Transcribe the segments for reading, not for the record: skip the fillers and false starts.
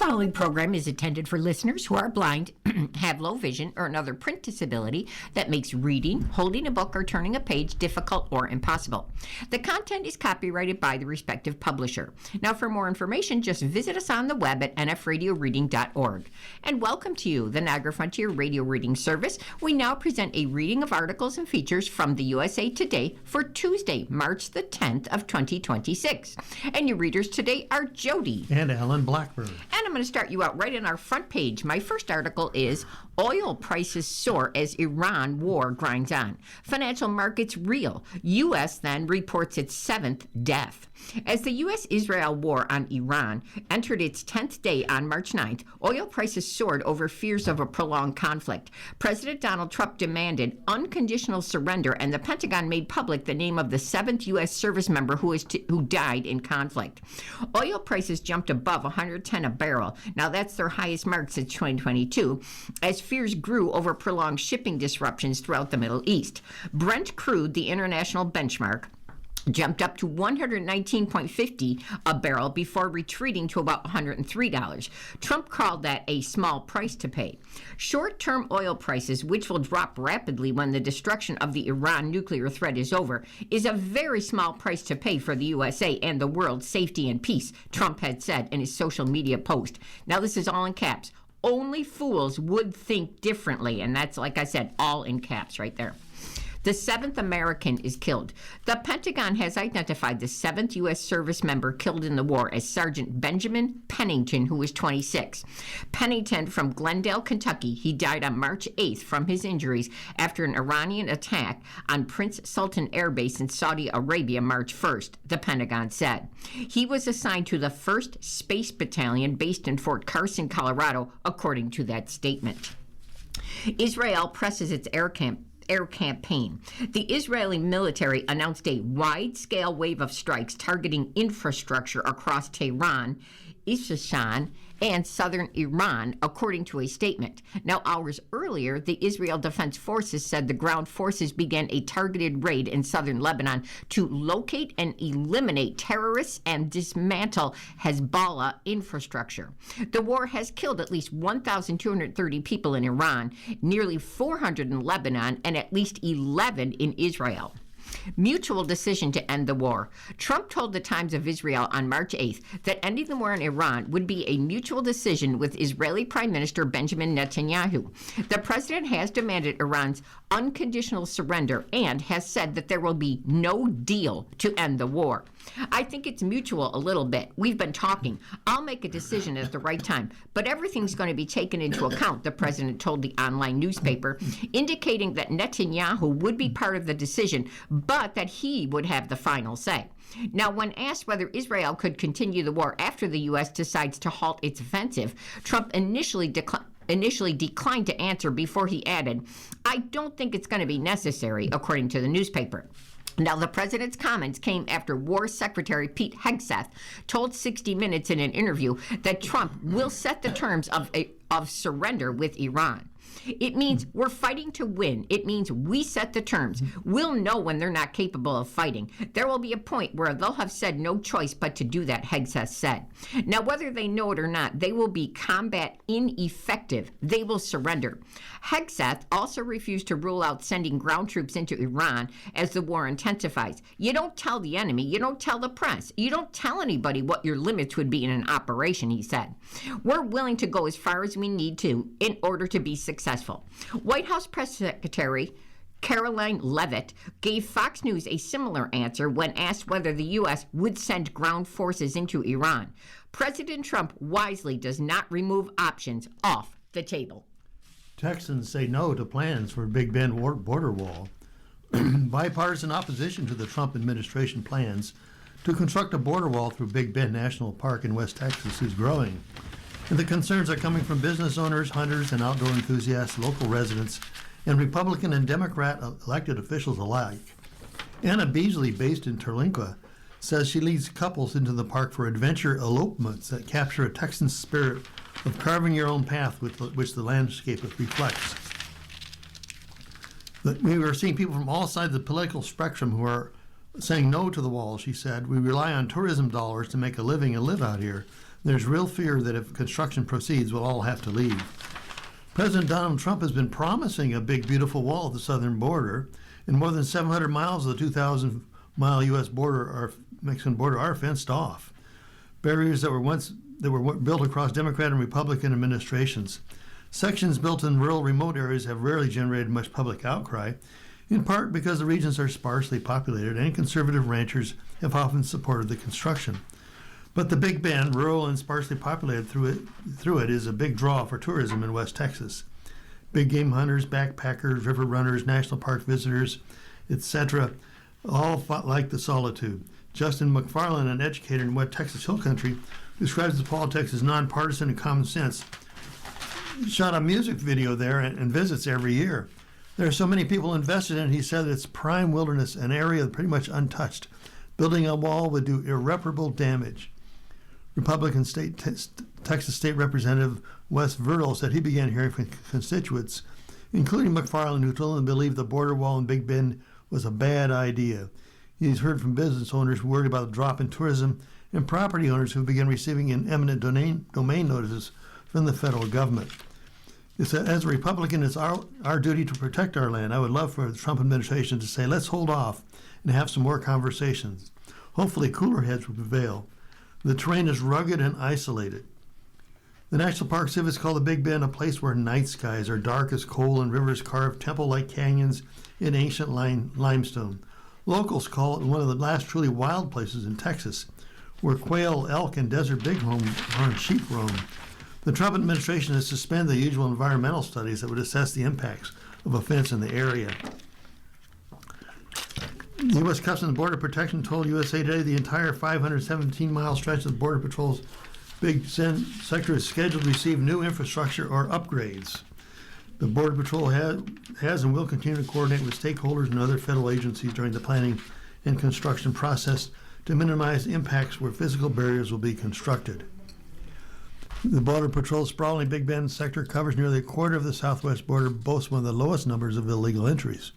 following program is intended for listeners who are blind, have low vision, or another print disability that makes reading, holding a book, or turning a page difficult or impossible. The content is copyrighted by the respective publisher. Now, for more information, just visit us on the web at nfradioreading.org. And welcome to you, the Niagara Frontier Radio Reading Service. We now present a reading of articles and features from the USA Today for Tuesday, March the 10th of 2026. And your readers today are Jody and Alan Blackburn. And I'm going to start you out right on our front page. My first article is Oil Prices Soar as Iran War Grinds On. Financial Markets Reel. U.S. then reports its 7th death. As the U.S.-Israel war on Iran entered its 10th day on March 9th, oil prices soared over fears of a prolonged conflict. President Donald Trump demanded unconditional surrender, and the Pentagon made public the name of the 7th U.S. service member who died in conflict. Oil prices jumped above $110 a barrel. Now, that's their highest mark since 2022, as fears grew over prolonged shipping disruptions throughout the Middle East. Brent crude, the international benchmark, jumped up to $119.50 a barrel before retreating to about $103. Trump called that a small price to pay. Short-term oil prices, which will drop rapidly when the destruction of the Iran nuclear threat is over, is a very small price to pay for the USA and the world's safety and peace, Trump had said in his social media post. Now, this is all in caps. Only fools would think differently, and that's, like I said, all in caps right there. The 7th American is killed. The Pentagon has identified the 7th U.S. service member killed in the war as Sergeant Benjamin Pennington, who was 26. Pennington from Glendale, Kentucky. He died on March 8th from his injuries after an Iranian attack on Prince Sultan Air Base in Saudi Arabia March 1st, the Pentagon said. He was assigned to the 1st Space Battalion based in Fort Carson, Colorado, according to that statement. Israel presses its air campaign. The Israeli military announced a wide-scale wave of strikes targeting infrastructure across Tehran, Isfahan, and southern Iran, according to a statement. Now, hours earlier, the Israel Defense Forces said the ground forces began a targeted raid in southern Lebanon to locate and eliminate terrorists and dismantle Hezbollah infrastructure. The war has killed at least 1,230 people in Iran, nearly 400 in Lebanon, and at least 11 in Israel. Mutual decision to end the war. Trump told the Times of Israel on March 8th that ending the war in Iran would be a mutual decision with Israeli Prime Minister Benjamin Netanyahu. The president has demanded Iran's unconditional surrender and has said that there will be no deal to end the war. I think it's mutual a little bit. We've been talking. I'll make a decision at the right time, but everything's going to be taken into account, the president told the online newspaper, indicating that Netanyahu would be part of the decision, but that he would have the final say. Now, when asked whether Israel could continue the war after the U.S. decides to halt its offensive, Trump initially declined to answer before he added, "I don't think it's going to be necessary," according to the newspaper. Now, the president's comments came after War Secretary Pete Hegseth told 60 Minutes in an interview that Trump will set the terms of surrender with Iran. It means we're fighting to win. It means we set the terms. We'll know when they're not capable of fighting. There will be a point where they'll have said no choice but to do that, Hegseth said. Now, whether they know it or not, they will be combat ineffective. They will surrender. Hegseth also refused to rule out sending ground troops into Iran as the war intensifies. You don't tell the enemy. You don't tell the press. You don't tell anybody what your limits would be in an operation, he said. We're willing to go as far as we need to in order to be successful. White House Press Secretary Caroline Leavitt gave Fox News a similar answer when asked whether the U.S. would send ground forces into Iran. President Trump wisely does not remove options off the table. Texans say no to plans for Big Bend border wall. Bipartisan opposition to the Trump administration plans to construct a border wall through Big Bend National Park in West Texas is growing. And the concerns are coming from business owners, hunters, and outdoor enthusiasts, local residents, and Republican and Democrat elected officials alike. Anna Beasley, based in Terlingua, says she leads couples into the park for adventure elopements that capture a Texan spirit of carving your own path which the landscape reflects. But we are seeing people from all sides of the political spectrum who are saying no to the wall, she said. We rely on tourism dollars to make a living and live out here. There's real fear that if construction proceeds, we'll all have to leave. President Donald Trump has been promising a big, beautiful wall at the southern border, and more than 700 miles of the 2,000-mile U.S. Mexican border are fenced off. Barriers that were built across Democrat and Republican administrations. Sections built in rural, remote areas have rarely generated much public outcry, in part because the regions are sparsely populated and conservative ranchers have often supported the construction. But the Big Bend, rural and sparsely populated through it, is a big draw for tourism in West Texas. Big game hunters, backpackers, river runners, national park visitors, etc., all like the solitude. Justin McFarland, an educator in West Texas Hill Country, describes the politics as nonpartisan and common sense. Shot a music video there and visits every year. There are so many people invested in it, he said it's prime wilderness, an area pretty much untouched. Building a wall would do irreparable damage. Republican Texas State Representative Wes Verdell said he began hearing from constituents, including McFarland, who told him to believe the border wall in Big Bend was a bad idea. He's heard from business owners worried about the drop in tourism and property owners who began receiving eminent domain notices from the federal government. He said, as a Republican, it's our duty to protect our land. I would love for the Trump administration to say, let's hold off and have some more conversations. Hopefully cooler heads will prevail. The terrain is rugged and isolated. The National Park Service called the Big Bend a place where night skies are dark as coal and rivers carve temple-like canyons in ancient limestone. Locals call it one of the last truly wild places in Texas, where quail, elk, and desert bighorn sheep roam. The Trump administration has suspended the usual environmental studies that would assess the impacts of a fence in the area. The U.S. Customs and Border Protection told USA Today the entire 517-mile stretch of Border Patrol's Big Bend sector is scheduled to receive new infrastructure or upgrades. The Border Patrol has and will continue to coordinate with stakeholders and other federal agencies during the planning and construction process to minimize impacts where physical barriers will be constructed. The Border Patrol's sprawling Big Bend sector covers nearly a quarter of the southwest border, boasts one of the lowest numbers of illegal entries.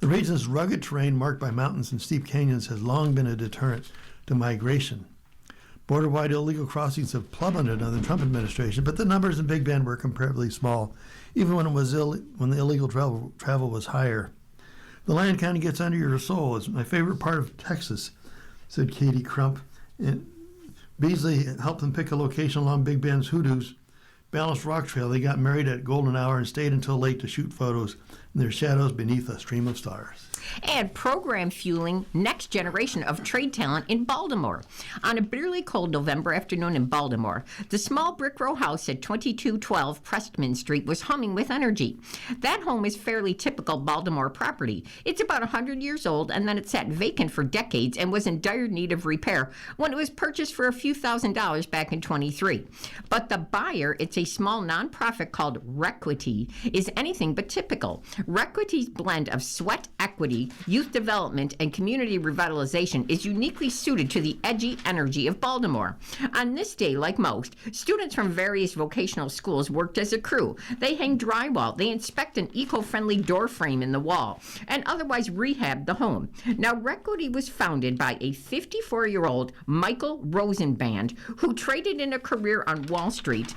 The region's rugged terrain, marked by mountains and steep canyons, has long been a deterrent to migration. Border-wide illegal crossings have plummeted under the Trump administration, but the numbers in Big Bend were comparatively small, even when the illegal travel was higher. The land kind of gets under your soul. It's my favorite part of Texas, said Katie Crump. And Beasley helped them pick a location along Big Bend's Hoodoo's Balanced Rock Trail. They got married at golden hour and stayed until late to shoot photos in their shadows beneath a stream of stars. And program fueling next generation of trade talent in Baltimore. On a bitterly cold November afternoon in Baltimore, the small brick row house at 2212 Prestman Street was humming with energy. That home is fairly typical Baltimore property. It's about 100 years old, and then it sat vacant for decades and was in dire need of repair when it was purchased for a few $1,000s back in 23. But the buyer, it's a small nonprofit called Requity, is anything but typical. Requity's blend of sweat equity, youth development, and community revitalization is uniquely suited to the edgy energy of Baltimore. On this day, like most, students from various vocational schools worked as a crew. They hang drywall, they inspect an eco-friendly door frame in the wall, and otherwise rehab the home. Now, Requity was founded by a 54-year-old Michael Rosenband, who traded in a career on Wall Street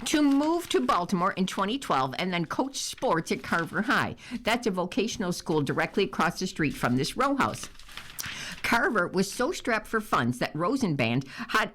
to move to Baltimore in 2012 and then coach sports at Carver High. That's a vocational school directly across the street from this row house. Carver was so strapped for funds that Rosenband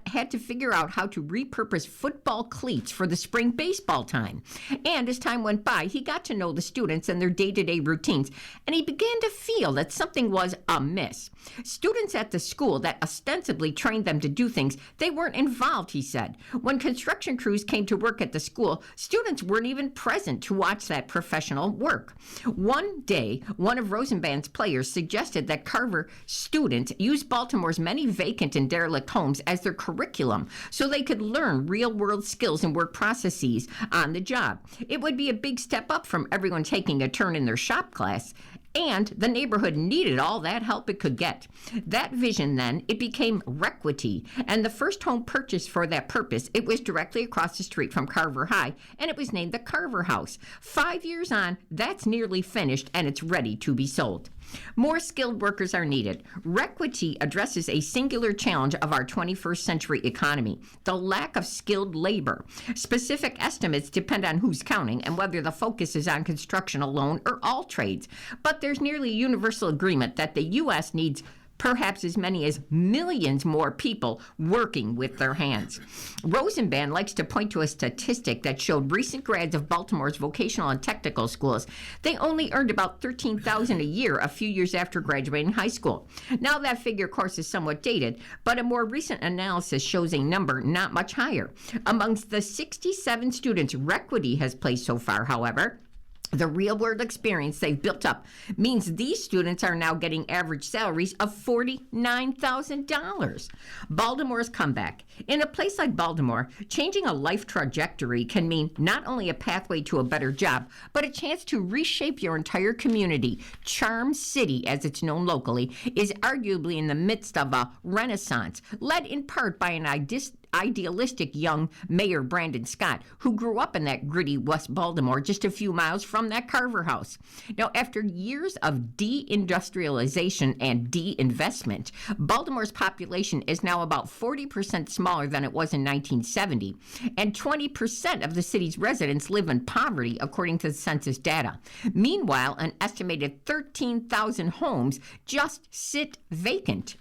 had to figure out how to repurpose football cleats for the spring baseball time. And as time went by, he got to know the students and their day-to-day routines, and he began to feel that something was amiss. Students at the school that ostensibly trained them to do things, they weren't involved, he said. When construction crews came to work at the school, students weren't even present to watch that professional work. One day, one of Rosenband's players suggested that Carver students use Baltimore's many vacant and derelict homes as their curriculum so they could learn real-world skills and work processes on the job. It would be a big step up from everyone taking a turn in their shop class, and the neighborhood needed all that help it could get. That vision, then, it became Requity, and the first home purchased for that purpose, it was directly across the street from Carver High, and it was named the Carver House. 5 years on, that's nearly finished, and it's ready to be sold. More skilled workers are needed. Requity addresses a singular challenge of our 21st century economy, the lack of skilled labor. Specific estimates depend on who's counting and whether the focus is on construction alone or all trades. But there's nearly universal agreement that the U.S. needs perhaps as many as millions more people working with their hands. Rosenband likes to point to a statistic that showed recent grads of Baltimore's vocational and technical schools, they only earned about $13,000 a year a few years after graduating high school. Now that figure, of course, is somewhat dated, but a more recent analysis shows a number not much higher. Amongst the 67 students Requity has placed so far, however, the real-world experience they've built up means these students are now getting average salaries of $49,000. Baltimore's comeback. In a place like Baltimore, changing a life trajectory can mean not only a pathway to a better job, but a chance to reshape your entire community. Charm City, as it's known locally, is arguably in the midst of a renaissance, led in part by an idealistic young Mayor Brandon Scott, who grew up in that gritty West Baltimore just a few miles from that Carver House. Now, after years of deindustrialization and de-investment, Baltimore's population is now about 40% smaller than it was in 1970, and 20% of the city's residents live in poverty, according to the census data. Meanwhile, an estimated 13,000 homes just sit vacant.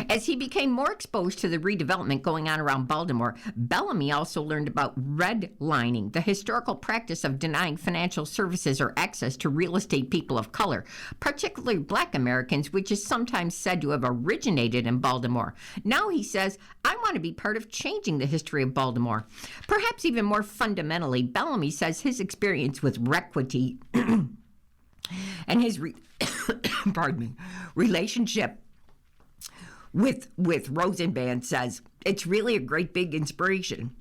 As he became more exposed to the redevelopment going on around Baltimore, Bellamy also learned about redlining, the historical practice of denying financial services or access to real estate people of color, particularly Black Americans, which is sometimes said to have originated in Baltimore. Now he says, I want to be part of changing the history of Baltimore. Perhaps even more fundamentally, Bellamy says his experience with Requity and his relationship with Rosenband says, it's really a great big inspiration.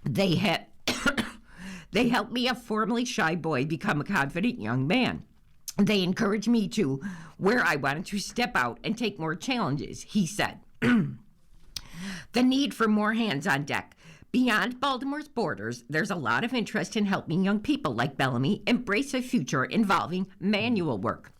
They helped me, a formerly shy boy, become a confident young man. They encouraged me to where I wanted to step out and take more challenges, he said. The need for more hands on deck. Beyond Baltimore's borders, there's a lot of interest in helping young people like Bellamy embrace a future involving manual work.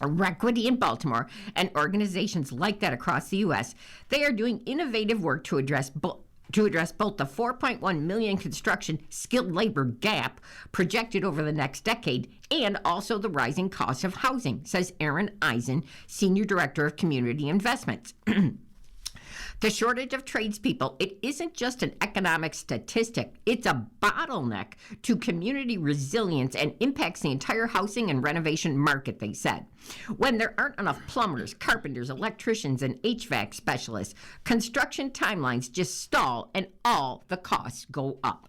Requity in Baltimore and organizations like that across the U.S., they are doing innovative work to address both the 4.1 million construction skilled labor gap projected over the next decade and also the rising cost of housing, says Aaron Eisen, Senior Director of Community Investments. The shortage of tradespeople, it isn't just an economic statistic. It's a bottleneck to community resilience and impacts the entire housing and renovation market, they said. When there aren't enough plumbers, carpenters, electricians, and HVAC specialists, construction timelines just stall and all the costs go up.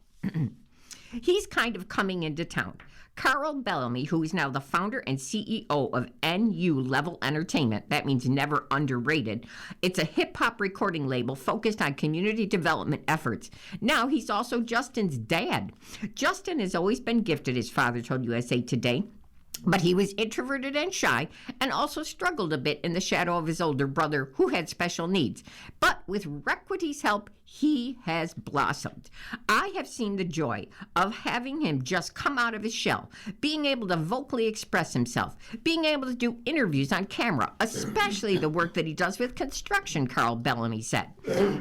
He's kind of coming into town. Carl Bellamy, who is now the founder and CEO of NU Level Entertainment, that means never underrated. It's a hip-hop recording label focused on community development efforts. Now he's also Justin's dad. Justin has always been gifted, his father told USA Today, but he was introverted and shy and also struggled a bit in the shadow of his older brother who had special needs. But with Requity's help, he has blossomed. I have seen the joy of having him just come out of his shell, being able to vocally express himself, being able to do interviews on camera, especially the work that he does with construction, Carl Bellamy said.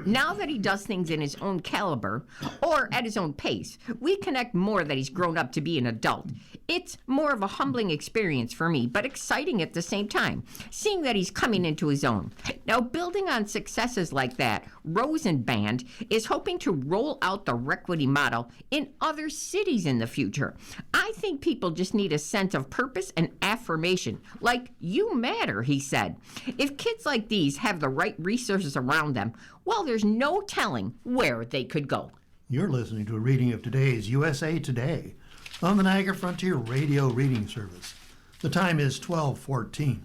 Now that he does things in his own caliber or at his own pace, we connect more that he's grown up to be an adult. It's more of a humbling experience for me, but exciting at the same time, seeing that he's coming into his own. Now, building on successes like that, Rosenband is hoping to roll out the Requity model in other cities in the future. I think people just need a sense of purpose and affirmation, like you matter, he said. If kids like these have the right resources around them, well, there's no telling where they could go. You're listening to a reading of today's USA Today on the Niagara Frontier Radio Reading Service. The time is 12:14.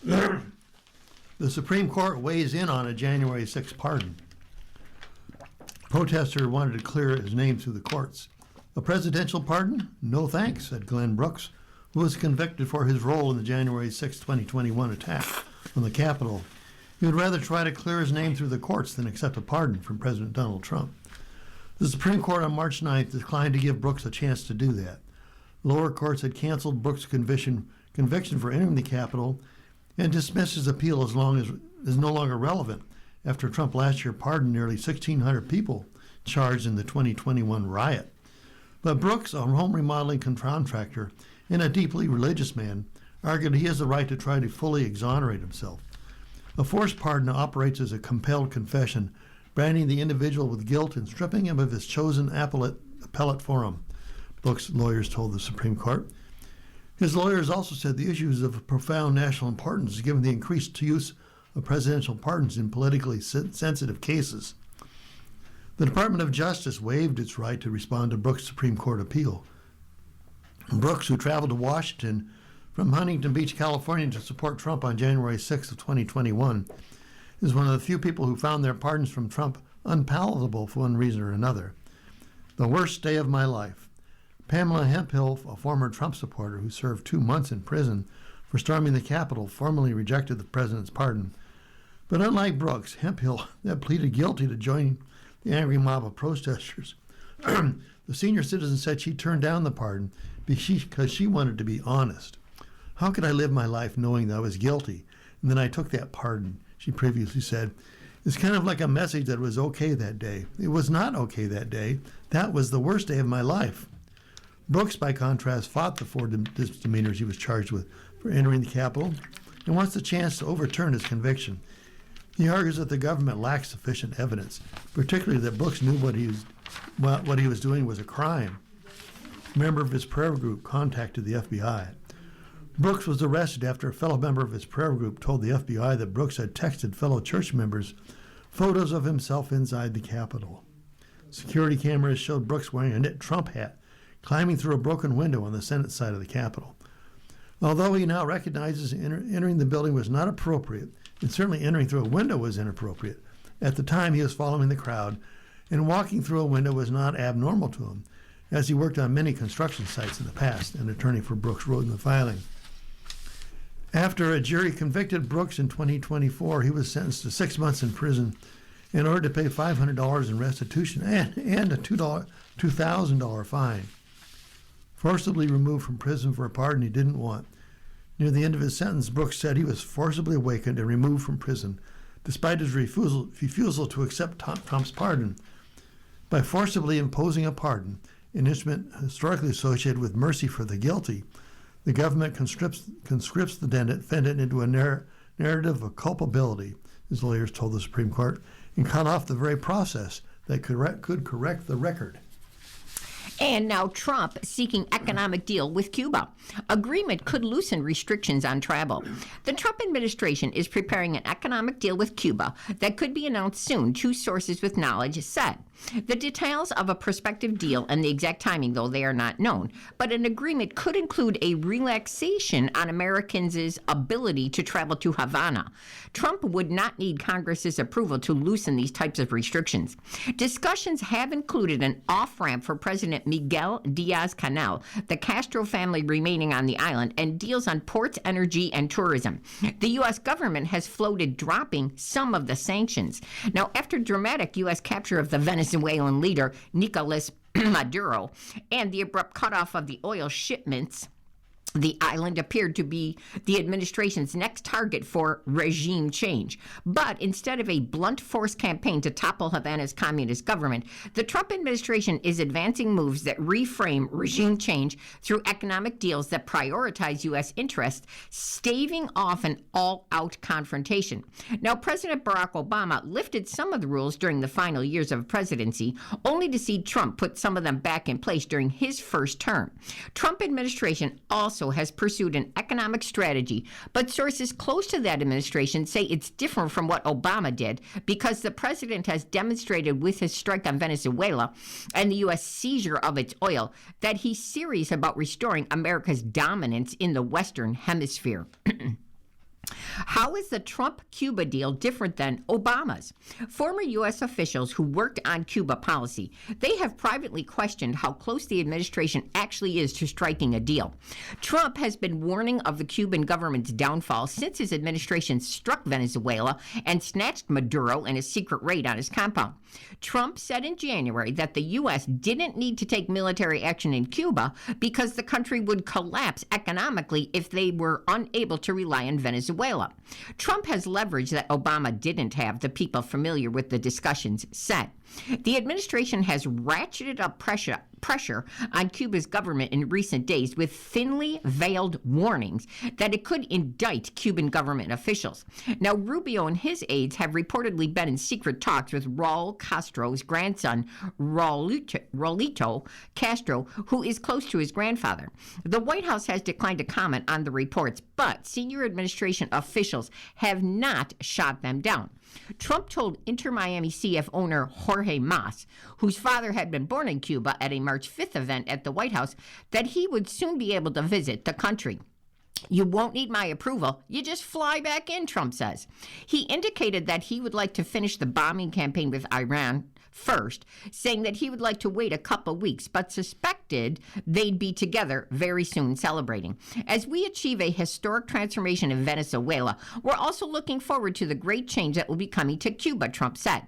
The Supreme Court weighs in on a January 6th pardon. Protester wanted to clear his name through the courts. A presidential pardon? No thanks, said Glenn Brooks, who was convicted for his role in the January 6, 2021 attack on the Capitol. He would rather try to clear his name through the courts than accept a pardon from President Donald Trump. The Supreme Court on March 9th declined to give Brooks a chance to do that. Lower courts had canceled Brooks' conviction conviction for entering the Capitol and dismissed his appeal as long as is no longer relevant after Trump last year pardoned nearly 1,600 people charged in the 2021 riot. But Brooks, a home remodeling contractor and a deeply religious man, argued he has the right to try to fully exonerate himself. A forced pardon operates as a compelled confession, branding the individual with guilt and stripping him of his chosen appellate forum, Brooks' lawyers told the Supreme Court. His lawyers also said the issue is of profound national importance given the increased use of presidential pardons in politically sensitive cases. The Department of Justice waived its right to respond to Brooks' Supreme Court appeal. Brooks, who traveled to Washington from Huntington Beach, California to support Trump on January 6 of 2021, is one of the few people who found their pardons from Trump unpalatable for one reason or another. The worst day of my life. Pamela Hemphill, a former Trump supporter who served 2 months in prison for storming the Capitol, formally rejected the president's pardon. But unlike Brooks, Hemphill had pleaded guilty to joining the angry mob of protesters. The senior citizen said she turned down the pardon because she wanted to be honest. How could I live my life knowing that I was guilty? And then I took that pardon, she previously said. It's kind of like a message that it was okay that day. It was not okay that day. That was the worst day of my life. Brooks, by contrast, fought the 4 misdemeanors he was charged with for entering the Capitol and wants the chance to overturn his conviction. He argues that the government lacks sufficient evidence, particularly that Brooks knew what he was doing was a crime. A member of his prayer group contacted the FBI. Brooks was arrested after a fellow member of his prayer group told the FBI that Brooks had texted fellow church members photos of himself inside the Capitol. Security cameras showed Brooks wearing a knit Trump hat, climbing through a broken window on the Senate side of the Capitol. Although he now recognizes entering the building was not appropriate, and certainly entering through a window was inappropriate, at the time he was following the crowd, and walking through a window was not abnormal to him, as he worked on many construction sites in the past, an attorney for Brooks wrote in the filing. After a jury convicted Brooks in 2024, he was sentenced to 6 months in prison in order to pay $500 in restitution and a $2,000 fine. Forcibly removed from prison for a pardon he didn't want. Near the end of his sentence, Brooks said he was forcibly awakened and removed from prison, despite his refusal to accept Trump's pardon. By forcibly imposing a pardon, an instrument historically associated with mercy for the guilty, the government conscripts the defendant into a narrative of culpability, his lawyers told the Supreme Court, and cut off the very process that could correct the record. And now Trump seeking economic deal with Cuba. Agreement could loosen restrictions on travel. The Trump administration is preparing an economic deal with Cuba that could be announced soon, 2 sources with knowledge said. The details of a prospective deal and the exact timing, though, they are not known. But an agreement could include a relaxation on Americans' ability to travel to Havana. Trump would not need Congress's approval to loosen these types of restrictions. Discussions have included an off-ramp for President Miguel Diaz-Canel, the Castro family remaining on the island, and deals on ports, energy, and tourism. The U.S. government has floated dropping some of the sanctions. Now, after dramatic U.S. capture of the Venezuelan leader, Nicolas Maduro, and the abrupt cutoff of the oil shipments, the island appeared to be the administration's next target for regime change. But instead of a blunt force campaign to topple Havana's communist government, the Trump administration is advancing moves that reframe regime change through economic deals that prioritize U.S. interests, staving off an all-out confrontation. Now, President Barack Obama lifted some of the rules during the final years of presidency, only to see Trump put some of them back in place during his first term. Trump administration also has pursued an economic strategy, but sources close to that administration say it's different from what Obama did because the president has demonstrated with his strike on Venezuela and the U.S. seizure of its oil that he's serious about restoring America's dominance in the Western Hemisphere. How is the Trump-Cuba deal different than Obama's? Former U.S. officials who worked on Cuba policy, they have privately questioned how close the administration actually is to striking a deal. Trump has been warning of the Cuban government's downfall since his administration struck Venezuela and snatched Maduro in a secret raid on his compound. Trump said in January that the U.S. didn't need to take military action in Cuba because the country would collapse economically if they were unable to rely on Venezuela. Trump has leverage that Obama didn't have, the people familiar with the discussions said. The administration has ratcheted up pressure on Cuba's government in recent days with thinly veiled warnings that it could indict Cuban government officials. Now, Rubio and his aides have reportedly been in secret talks with Raul Castro's grandson, Raulito Castro, who is close to his grandfather. The White House has declined to comment on the reports, but senior administration officials have not shot them down. Trump told Inter Miami CF owner Jorge Mas, whose father had been born in Cuba, at a March 5th event at the White House, that he would soon be able to visit the country. You won't need my approval. You just fly back in, Trump says. He indicated that he would like to finish the bombing campaign with Iran first, saying that he would like to wait a couple weeks, but suspected they'd be together very soon celebrating. As we achieve a historic transformation in Venezuela, we're also looking forward to the great change that will be coming to Cuba, Trump said.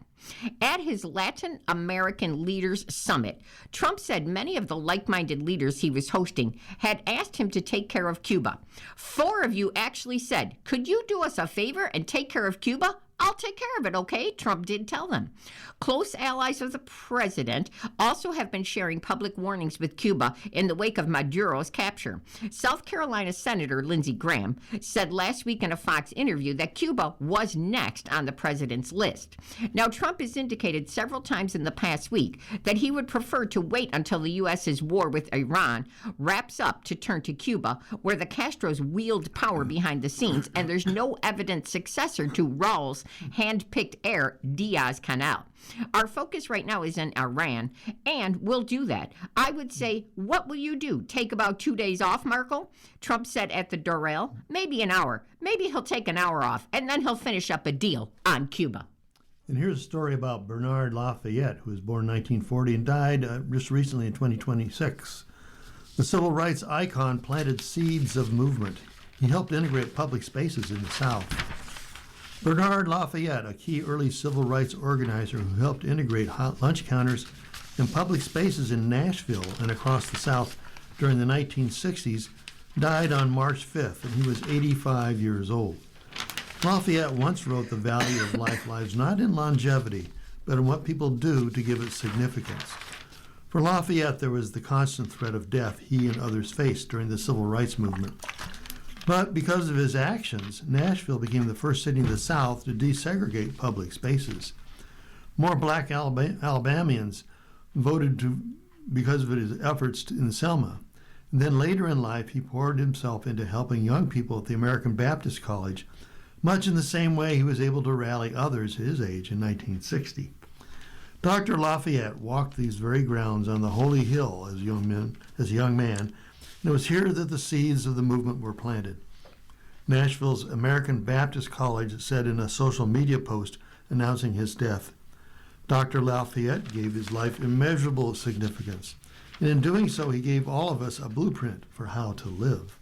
At his Latin American Leaders Summit, Trump said many of the like-minded leaders he was hosting had asked him to take care of Cuba. 4 of you actually said, "Could you do us a favor and take care of Cuba?" "I'll take care of it, okay?" Trump did tell them. Close allies of the president also have been sharing public warnings with Cuba in the wake of Maduro's capture. South Carolina Senator Lindsey Graham said last week in a Fox interview that Cuba was next on the president's list. Now, Trump has indicated several times in the past week that he would prefer to wait until the U.S.'s war with Iran wraps up to turn to Cuba, where the Castros wield power behind the scenes, and there's no evident successor to Raul's hand-picked heir, Diaz-Canel. Our focus right now is in Iran, and we'll do that. I would say, what will you do? Take about 2 days off, Markle? Trump said at the Doral. Maybe an hour. Maybe he'll take an hour off, and then he'll finish up a deal on Cuba. And here's a story about Bernard Lafayette, who was born in 1940 and died just recently in 2026. The civil rights icon planted seeds of movement. He helped integrate public spaces in the South. Bernard Lafayette, a key early civil rights organizer who helped integrate hot lunch counters and public spaces in Nashville and across the South during the 1960s, died on March 5th, and he was 85 years old. Lafayette once wrote, "The value of life lies not in longevity, but in what people do to give it significance." For Lafayette, there was the constant threat of death he and others faced during the civil rights movement. But because of his actions, Nashville became the first city in the South to desegregate public spaces. More black Alabamians voted because of his efforts in Selma. And then later in life, he poured himself into helping young people at the American Baptist College, much in the same way he was able to rally others his age in 1960. Dr. Lafayette walked these very grounds on the Holy Hill as a young man, and it was here that the seeds of the movement were planted. Nashville's American Baptist College said in a social media post announcing his death, "Dr. Lafayette gave his life immeasurable significance, and in doing so he gave all of us a blueprint for how to live."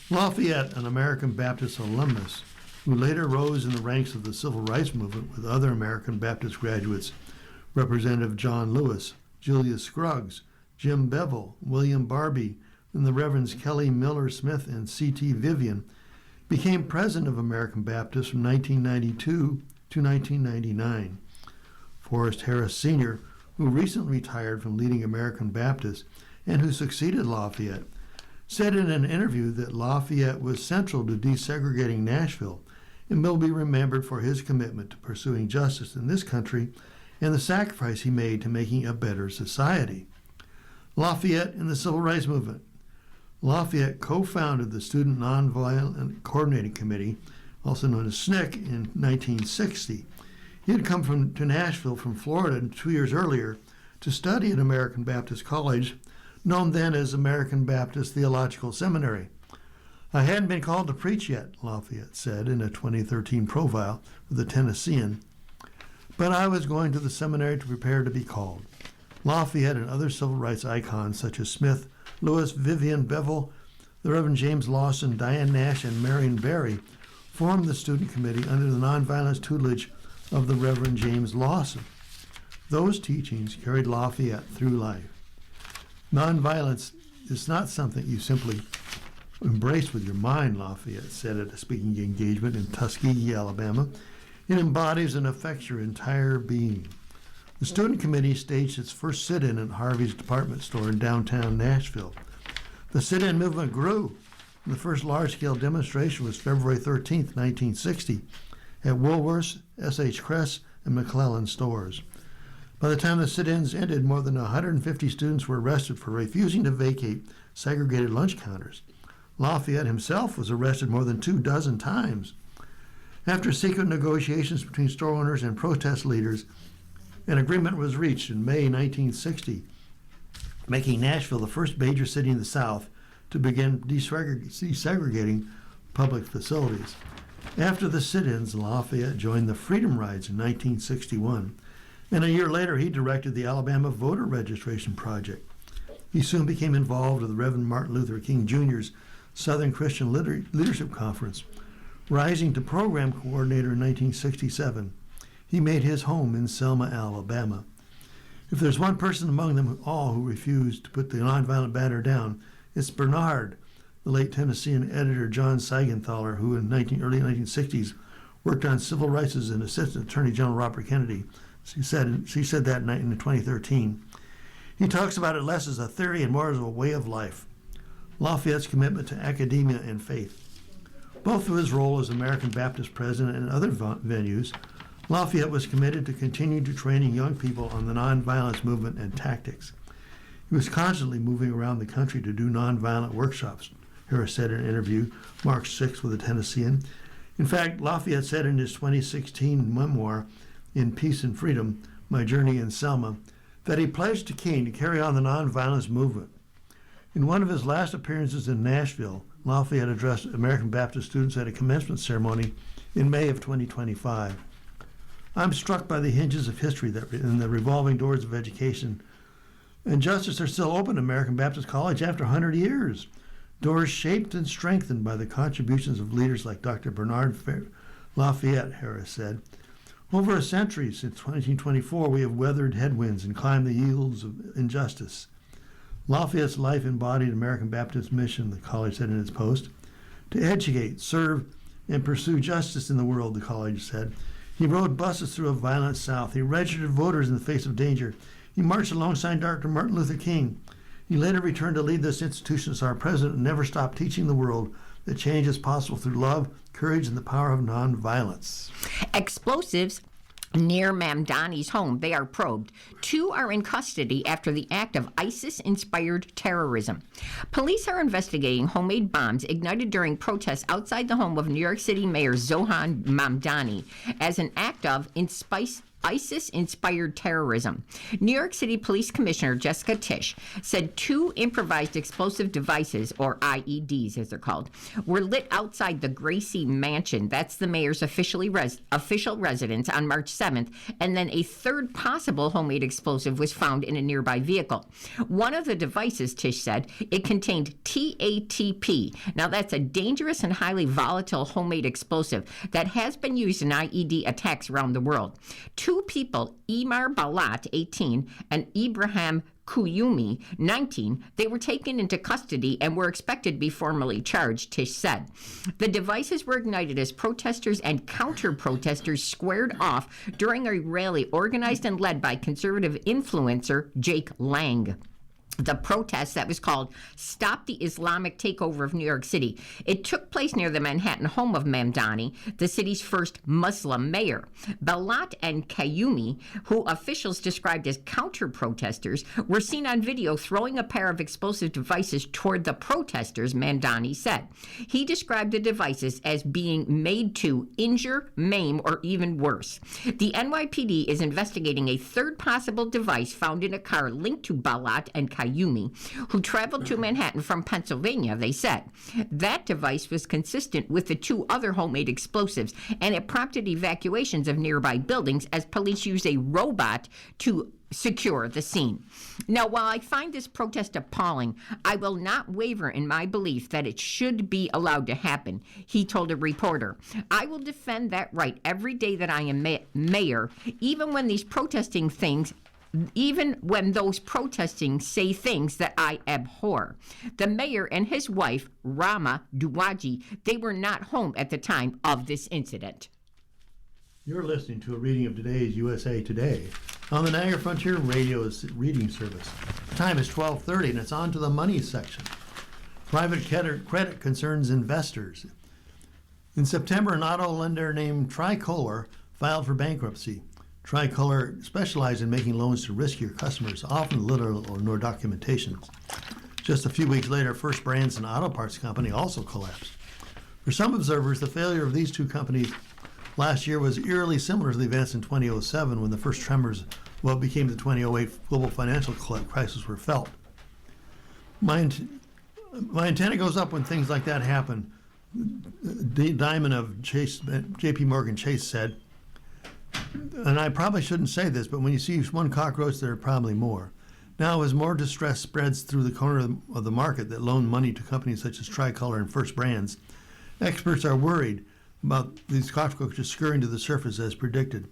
Lafayette, an American Baptist alumnus who later rose in the ranks of the civil rights movement with other American Baptist graduates, Representative John Lewis, Julius Scruggs, Jim Bevel, William Barbie, and the Reverends Kelly Miller Smith and C.T. Vivian, became president of American Baptist from 1992 to 1999. Forrest Harris Sr., who recently retired from leading American Baptist and who succeeded Lafayette, said in an interview that Lafayette was central to desegregating Nashville and will be remembered for his commitment to pursuing justice in this country and the sacrifice he made to making a better society. Lafayette and the Civil Rights Movement. Lafayette co-founded the Student Nonviolent Coordinating Committee, also known as SNCC, in 1960. He had come to Nashville from Florida 2 years earlier to study at American Baptist College, known then as American Baptist Theological Seminary. I hadn't been called to preach yet, Lafayette said in a 2013 profile of the Tennessean, but I was going to the seminary to prepare to be called. Lafayette and other civil rights icons such as Smith, Lewis, Vivian Bevel, the Reverend James Lawson, Diane Nash, and Marion Barry formed the student committee under the nonviolence tutelage of the Reverend James Lawson. Those teachings carried Lafayette through life. Nonviolence is not something you simply embrace with your mind, Lafayette said at a speaking engagement in Tuskegee, Alabama. It embodies and affects your entire being. The student committee staged its first sit-in at Harvey's department store in downtown Nashville. The sit-in movement grew. The first large-scale demonstration was February 13, 1960, at Woolworth's, S.H. Kress, and McClellan stores. By the time the sit-ins ended, more than 150 students were arrested for refusing to vacate segregated lunch counters. Lafayette himself was arrested more than 24 times. After secret negotiations between store owners and protest leaders, an agreement was reached in May 1960, making Nashville the first major city in the South to begin desegregating public facilities. After the sit-ins, Lafayette joined the Freedom Rides in 1961, and a year later he directed the Alabama Voter Registration Project. He soon became involved with the Reverend Martin Luther King Jr.'s Southern Christian Leadership Conference. Rising to program coordinator in 1967, he made his home in Selma, Alabama. If there's one person among them all who refused to put the nonviolent banner down, it's Bernard, the late Tennessean editor John Seigenthaler, who in early 1960s worked on civil rights as an assistant attorney general Robert Kennedy. She said that in 2013. He talks about it less as a theory and more as a way of life. Lafayette's commitment to academia and faith. Both through his role as American Baptist president and other venues, Lafayette was committed to continue to training young people on the nonviolence movement and tactics. He was constantly moving around the country to do nonviolent workshops, Harris said in an interview March 6 with the Tennessean. In fact, Lafayette said in his 2016 memoir, In Peace and Freedom, My Journey in Selma, that he pledged to King to carry on the nonviolence movement. In one of his last appearances in Nashville, Lafayette addressed American Baptist students at a commencement ceremony in May of 2025. I'm struck by the hinges of history and the revolving doors of education and justice are still open at American Baptist College after 100 years. Doors shaped and strengthened by the contributions of leaders like Dr. Bernard Lafayette, Harris said. Over a century, since 1924, we have weathered headwinds and climbed the yields of injustice. Lafayette's life embodied American Baptist mission, the college said in its post, to educate, serve, and pursue justice in the world, the college said. He rode buses through a violent South. He registered voters in the face of danger. He marched alongside Dr. Martin Luther King. He later returned to lead this institution as our president and never stopped teaching the world that change is possible through love, courage, and the power of nonviolence. Explosives near Mamdani's home. They are probed. 2 are in custody after the act of ISIS-inspired terrorism. Police are investigating homemade bombs ignited during protests outside the home of New York City Mayor Zohan Mamdani as an act of ISIS-inspired terrorism. New York City Police Commissioner Jessica Tisch said 2 improvised explosive devices, or IEDs as they're called, were lit outside the Gracie Mansion. That's the mayor's official residence on March 7th, and then a third possible homemade explosive was found in a nearby vehicle. One of the devices, Tisch said, it contained TATP. Now that's a dangerous and highly volatile homemade explosive that has been used in IED attacks around the world. 2 people, Imar Balat, 18, and Ibrahim Kuyumi, 19, they were taken into custody and were expected to be formally charged, Tisch said. The devices were ignited as protesters and counter-protesters squared off during a rally organized and led by conservative influencer Jake Lang. The protest that was called Stop the Islamic Takeover of New York City. It took place near the Manhattan home of Mamdani, the city's first Muslim mayor. Balat and Kayumi, who officials described as counter-protesters, were seen on video throwing a pair of explosive devices toward the protesters, Mamdani said. He described the devices as being made to injure, maim, or even worse. The NYPD is investigating a third possible device found in a car linked to Balat and Kayumi. Ayumi, who traveled to Manhattan from Pennsylvania, they said. That device was consistent with the 2 other homemade explosives, and it prompted evacuations of nearby buildings as police used a robot to secure the scene. Now, while I find this protest appalling, I will not waver in my belief that it should be allowed to happen, he told a reporter. I will defend that right every day that I am mayor, even when those protesting say things that I abhor. The mayor and his wife, Rama Duwaji, they were not home at the time of this incident. You're listening to a reading of today's USA Today on the Niagara Frontier Radio's reading service. The time is 12:30 and it's on to the money section. Private credit concerns investors. In September, an auto lender named Tricolor filed for bankruptcy. Tricolor specialized in making loans to riskier customers, often little or no documentation. Just a few weeks later, First Brands, an auto parts company, also collapsed. For some observers, the failure of these 2 companies last year was eerily similar to the events in 2007 when the first tremors of what became the 2008 global financial crisis were felt. My antenna goes up when things like that happen. Diamond of JP Morgan Chase said, and I probably shouldn't say this, but when you see one cockroach, there are probably more. Now, as more distress spreads through the corner of the market that loan money to companies such as Tricolor and First Brands, experts are worried about these cockroaches scurrying to the surface as predicted.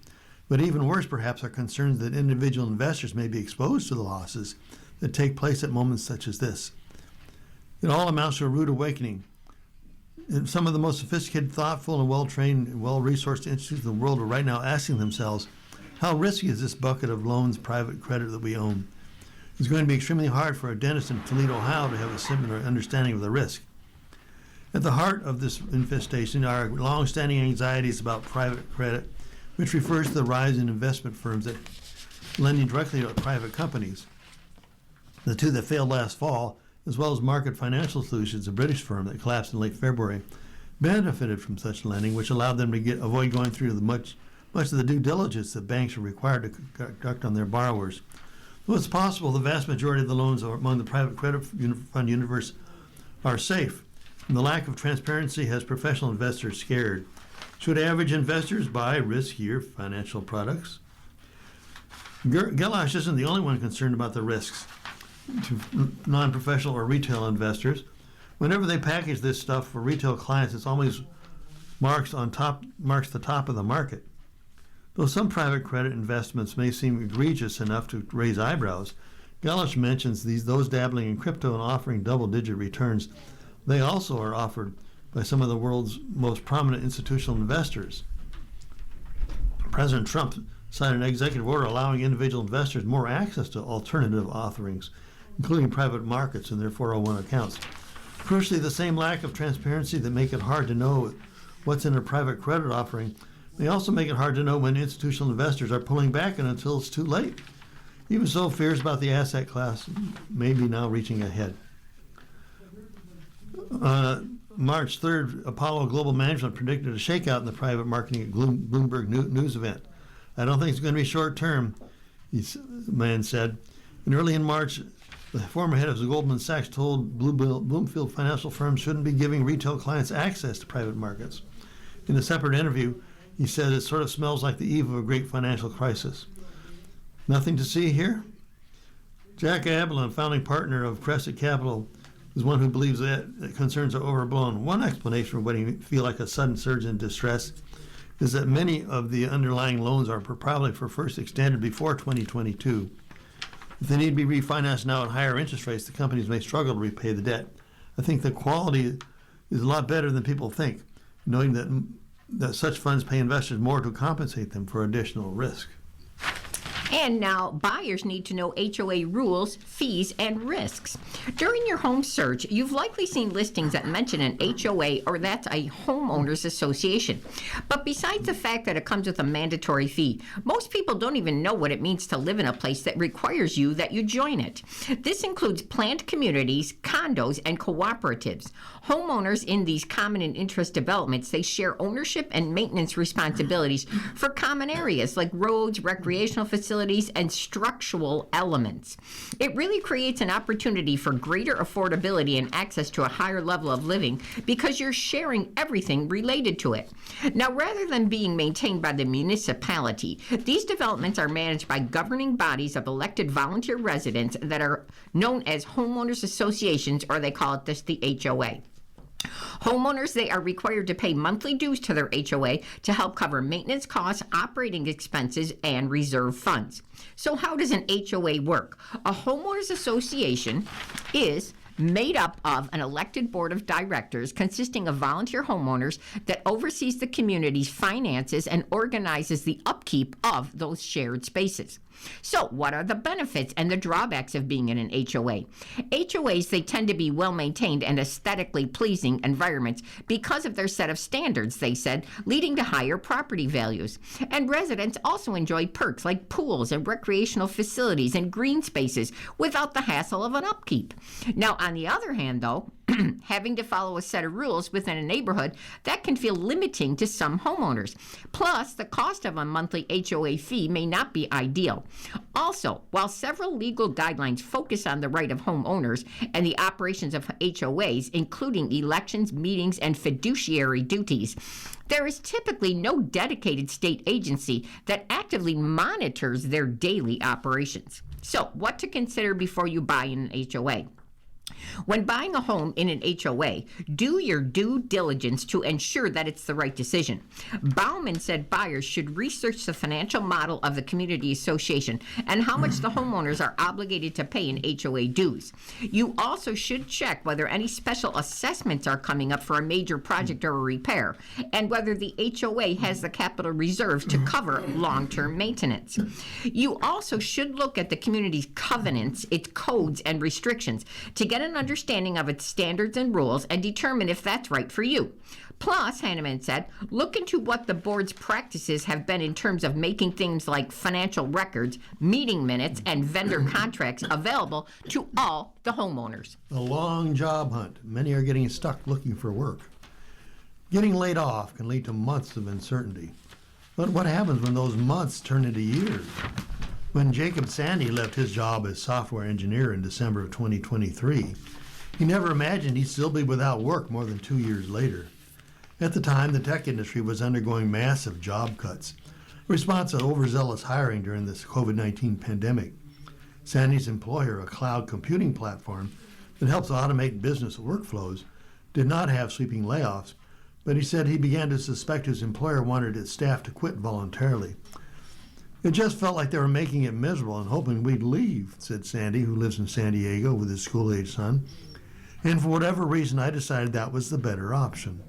But even worse, perhaps, are concerns that individual investors may be exposed to the losses that take place at moments such as this. It all amounts to a rude awakening. And some of the most sophisticated, thoughtful, and well-trained and well-resourced institutes in the world are right now asking themselves, how risky is this bucket of loans, private credit that we own? It's going to be extremely hard for a dentist in Toledo, Ohio to have a similar understanding of the risk. At the heart of this infestation are long-standing anxieties about private credit, which refers to the rise in investment firms that lending directly to private companies. The 2 that failed last fall, as well as Market Financial Solutions, a British firm that collapsed in late February, benefited from such lending, which allowed them to avoid going through much of the due diligence that banks are required to conduct on their borrowers. Though it's possible the vast majority of the loans among the private credit fund universe are safe, and the lack of transparency has professional investors scared. Should average investors buy riskier financial products? Gelash isn't the only one concerned about the risks to non-professional or retail investors. Whenever they package this stuff for retail clients, it's always marks the top of the market. Though some private credit investments may seem egregious enough to raise eyebrows, Gelash mentions those dabbling in crypto and offering double-digit returns. They also are offered by some of the world's most prominent institutional investors. President Trump signed an executive order allowing individual investors more access to alternative offerings, including private markets and their 401 accounts. Crucially, the same lack of transparency that make it hard to know what's in a private credit offering may also make it hard to know when institutional investors are pulling back and until it's too late. Even so, fears about the asset class may be now reaching a head. March 3rd, Apollo Global Management predicted a shakeout in the private marketing at Bloomberg News event. I don't think it's going to be short term, the man said. And early in March, the former head of the Goldman Sachs told Bloomfield financial firms shouldn't be giving retail clients access to private markets. In a separate interview, he said it sort of smells like the eve of a great financial crisis. Nothing to see here? Jack Ablin, founding partner of Crescent Capital, is one who believes that concerns are overblown. One explanation for what he feel like a sudden surge in distress is that many of the underlying loans are probably first extended before 2022. If they need to be refinanced now at higher interest rates, the companies may struggle to repay the debt. I think the quality is a lot better than people think, knowing that such funds pay investors more to compensate them for additional risk. And now, buyers need to know HOA rules, fees, and risks. During your home search, you've likely seen listings that mention an HOA, or that's a homeowners association. But besides the fact that it comes with a mandatory fee, most people don't even know what it means to live in a place that requires that you join it. This includes planned communities, condos, and cooperatives. Homeowners in these common and interest developments, they share ownership and maintenance responsibilities for common areas like roads, recreational facilities, facilities, and structural elements. It really creates an opportunity for greater affordability and access to a higher level of living because you're sharing everything related to it. Now, rather than being maintained by the municipality, these developments are managed by governing bodies of elected volunteer residents that are known as homeowners associations, or they call it the HOA. Homeowners, they are required to pay monthly dues to their HOA to help cover maintenance costs, operating expenses, and reserve funds. So how does an HOA work? A homeowners association is made up of an elected board of directors consisting of volunteer homeowners that oversees the community's finances and organizes the upkeep of those shared spaces. So, what are the benefits and the drawbacks of being in an HOA? HOAs, they tend to be well-maintained and aesthetically pleasing environments because of their set of standards, they said, leading to higher property values. And residents also enjoy perks like pools and recreational facilities and green spaces without the hassle of an upkeep. Now, on the other hand, though, having to follow a set of rules within a neighborhood, that can feel limiting to some homeowners. Plus, the cost of a monthly HOA fee may not be ideal. Also, while several legal guidelines focus on the right of homeowners and the operations of HOAs, including elections, meetings, and fiduciary duties, there is typically no dedicated state agency that actively monitors their daily operations. So, what to consider before you buy an HOA? When buying a home in an HOA, do your due diligence to ensure that it's the right decision. Bauman said buyers should research the financial model of the community association and how much the homeowners are obligated to pay in HOA dues. You also should check whether any special assessments are coming up for a major project or a repair, and whether the HOA has the capital reserves to cover long-term maintenance. You also should look at the community's covenants, its codes, and restrictions to get an understanding of its standards and rules and determine if that's right for you. Plus, Hanneman said, look into what the board's practices have been in terms of making things like financial records, meeting minutes, and vendor contracts available to all the homeowners. A long job hunt. Many are getting stuck looking for work. Getting laid off can lead to months of uncertainty. But what happens when those months turn into years? When Jacob Sandy left his job as software engineer in December of 2023, he never imagined he'd still be without work more than 2 years later. At the time, the tech industry was undergoing massive job cuts, a response to overzealous hiring during this COVID-19 pandemic. Sandy's employer, a cloud computing platform that helps automate business workflows, did not have sweeping layoffs, but he said he began to suspect his employer wanted its staff to quit voluntarily. It just felt like they were making it miserable and hoping we'd leave, said Sandy, who lives in San Diego with his school-age son. And for whatever reason, I decided that was the better option.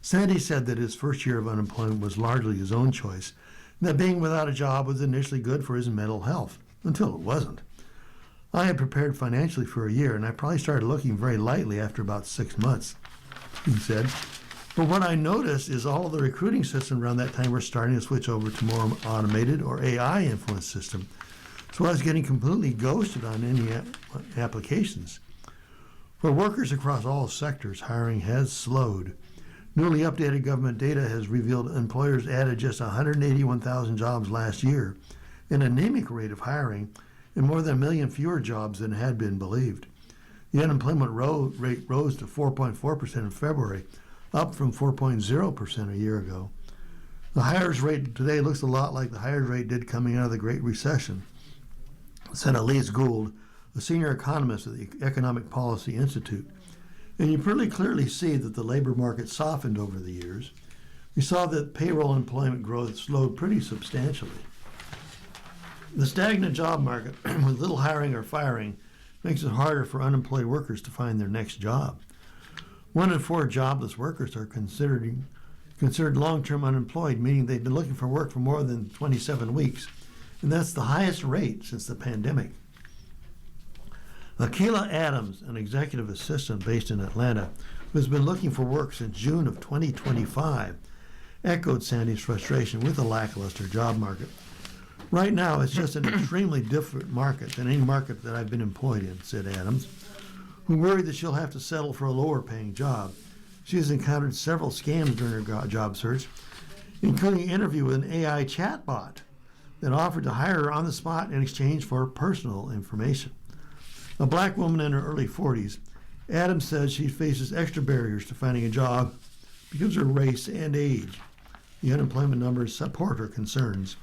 Sandy said that his first year of unemployment was largely his own choice, and that being without a job was initially good for his mental health, until it wasn't. I had prepared financially for a year, and I probably started looking very lightly after about 6 months, he said. But what I noticed is all of the recruiting systems around that time were starting to switch over to more automated or AI-influenced system. So I was getting completely ghosted on any applications. For workers across all sectors, hiring has slowed. Newly updated government data has revealed employers added just 181,000 jobs last year, an anemic rate of hiring, and more than 1 million fewer jobs than had been believed. The unemployment rate rose to 4.4% in February, up from 4.0% a year ago. The hires rate today looks a lot like the hires rate did coming out of the Great Recession, said Elise Gould, a senior economist at the Economic Policy Institute. And you pretty clearly see that the labor market softened over the years. We saw that payroll employment growth slowed pretty substantially. The stagnant job market with little hiring or firing makes it harder for unemployed workers to find their next job. 1 in 4 jobless workers are considered long-term unemployed, meaning they've been looking for work for more than 27 weeks, and that's the highest rate since the pandemic. Akila Adams, an executive assistant based in Atlanta, who has been looking for work since June of 2025, echoed Sandy's frustration with the lackluster job market. Right now, it's just an extremely different market than any market that I've been employed in, said Adams, who worried that she'll have to settle for a lower-paying job. She has encountered several scams during her job search, including an interview with an AI chatbot, that offered to hire her on the spot in exchange for personal information. A black woman in her early 40s, Adams says she faces extra barriers to finding a job because of her race and age. The unemployment numbers support her concerns.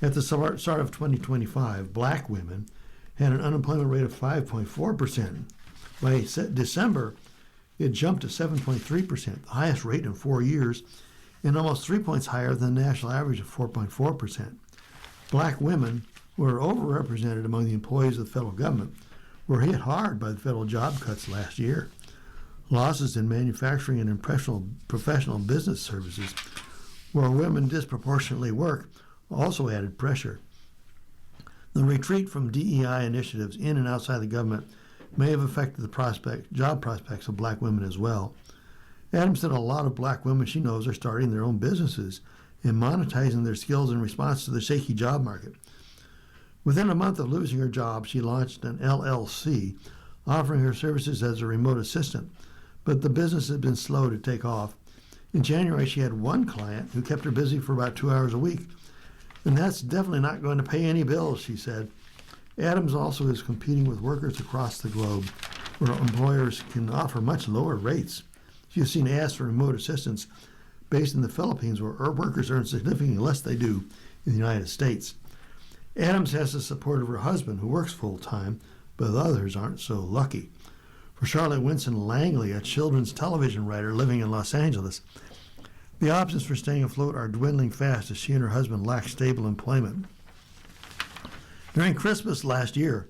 At the start of 2025, black women had an unemployment rate of 5.4%. By December, it jumped to 7.3%, the highest rate in 4 years, and almost 3 points higher than the national average of 4.4%. Black women, who are overrepresented among the employees of the federal government, were hit hard by the federal job cuts last year. Losses in manufacturing and professional business services, where women disproportionately work, also added pressure. The retreat from DEI initiatives in and outside the government may have affected the job prospects of black women as well. Adams said a lot of black women she knows are starting their own businesses and monetizing their skills in response to the shaky job market. Within a month of losing her job, she launched an LLC, offering her services as a remote assistant, but the business has been slow to take off. In January, she had one client who kept her busy for about 2 hours a week, and that's definitely not going to pay any bills, she said. Adams also is competing with workers across the globe, where employers can offer much lower rates. She has seen ads for remote assistants based in the Philippines, where workers earn significantly less than they do in the United States. Adams has the support of her husband, who works full-time, but others aren't so lucky. For Charlotte Winston Langley, a children's television writer living in Los Angeles, the options for staying afloat are dwindling fast as she and her husband lack stable employment. During Christmas last year,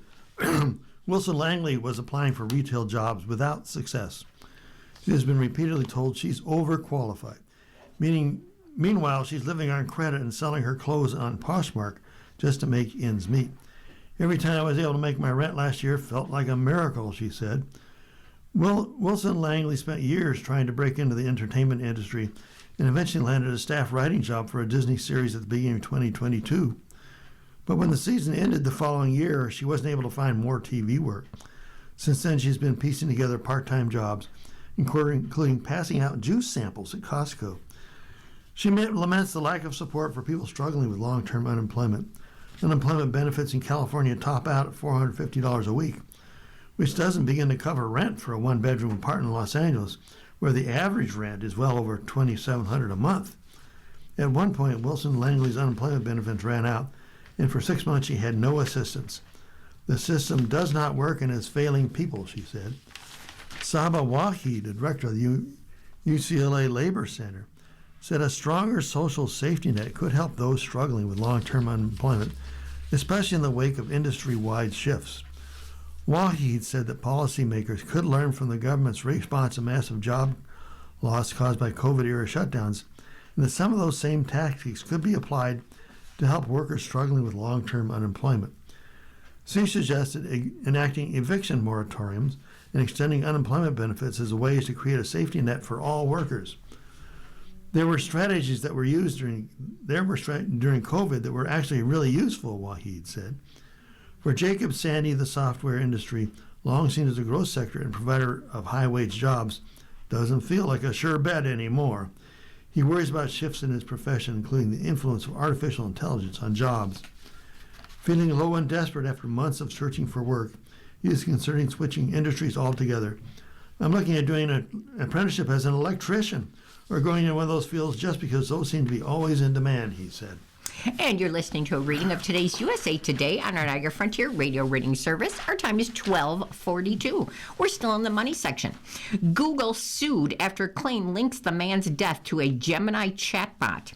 Wilson Langley was applying for retail jobs without success. She has been repeatedly told she's overqualified, meanwhile she's living on credit and selling her clothes on Poshmark just to make ends meet. Every time I was able to make my rent last year felt like a miracle, she said. Wilson Langley spent years trying to break into the entertainment industry and eventually landed a staff writing job for a Disney series at the beginning of 2022. But when the season ended the following year, she wasn't able to find more TV work. Since then, she's been piecing together part-time jobs, including passing out juice samples at Costco. She laments the lack of support for people struggling with long-term unemployment. Unemployment benefits in California top out at $450 a week, which doesn't begin to cover rent for a one-bedroom apartment in Los Angeles, where the average rent is well over $2,700 a month. At one point, Wilson Langley's unemployment benefits ran out, and for 6 months she had no assistance. The system does not work and is failing people, she said. Saba Waheed, the director of the UCLA Labor Center, said a stronger social safety net could help those struggling with long-term unemployment, especially in the wake of industry-wide shifts. Waheed said that policymakers could learn from the government's response to massive job loss caused by COVID-era shutdowns, and that some of those same tactics could be applied to help workers struggling with long-term unemployment. She suggested enacting eviction moratoriums and extending unemployment benefits as ways to create a safety net for all workers. There were strategies that were used during COVID that were actually really useful, Waheed said. For Jacob Sandy, the software industry, long seen as a growth sector and provider of high-wage jobs, doesn't feel like a sure bet anymore. He worries about shifts in his profession, including the influence of artificial intelligence on jobs. Feeling low and desperate after months of searching for work, he is considering switching industries altogether. I'm looking at doing an apprenticeship as an electrician or going into one of those fields just because those seem to be always in demand, he said. And you're listening to a reading of today's USA Today on our Niagara Frontier Radio Reading Service. Our time is 12:42. We're still in the money section. Google sued after claim links the man's death to a Gemini chatbot.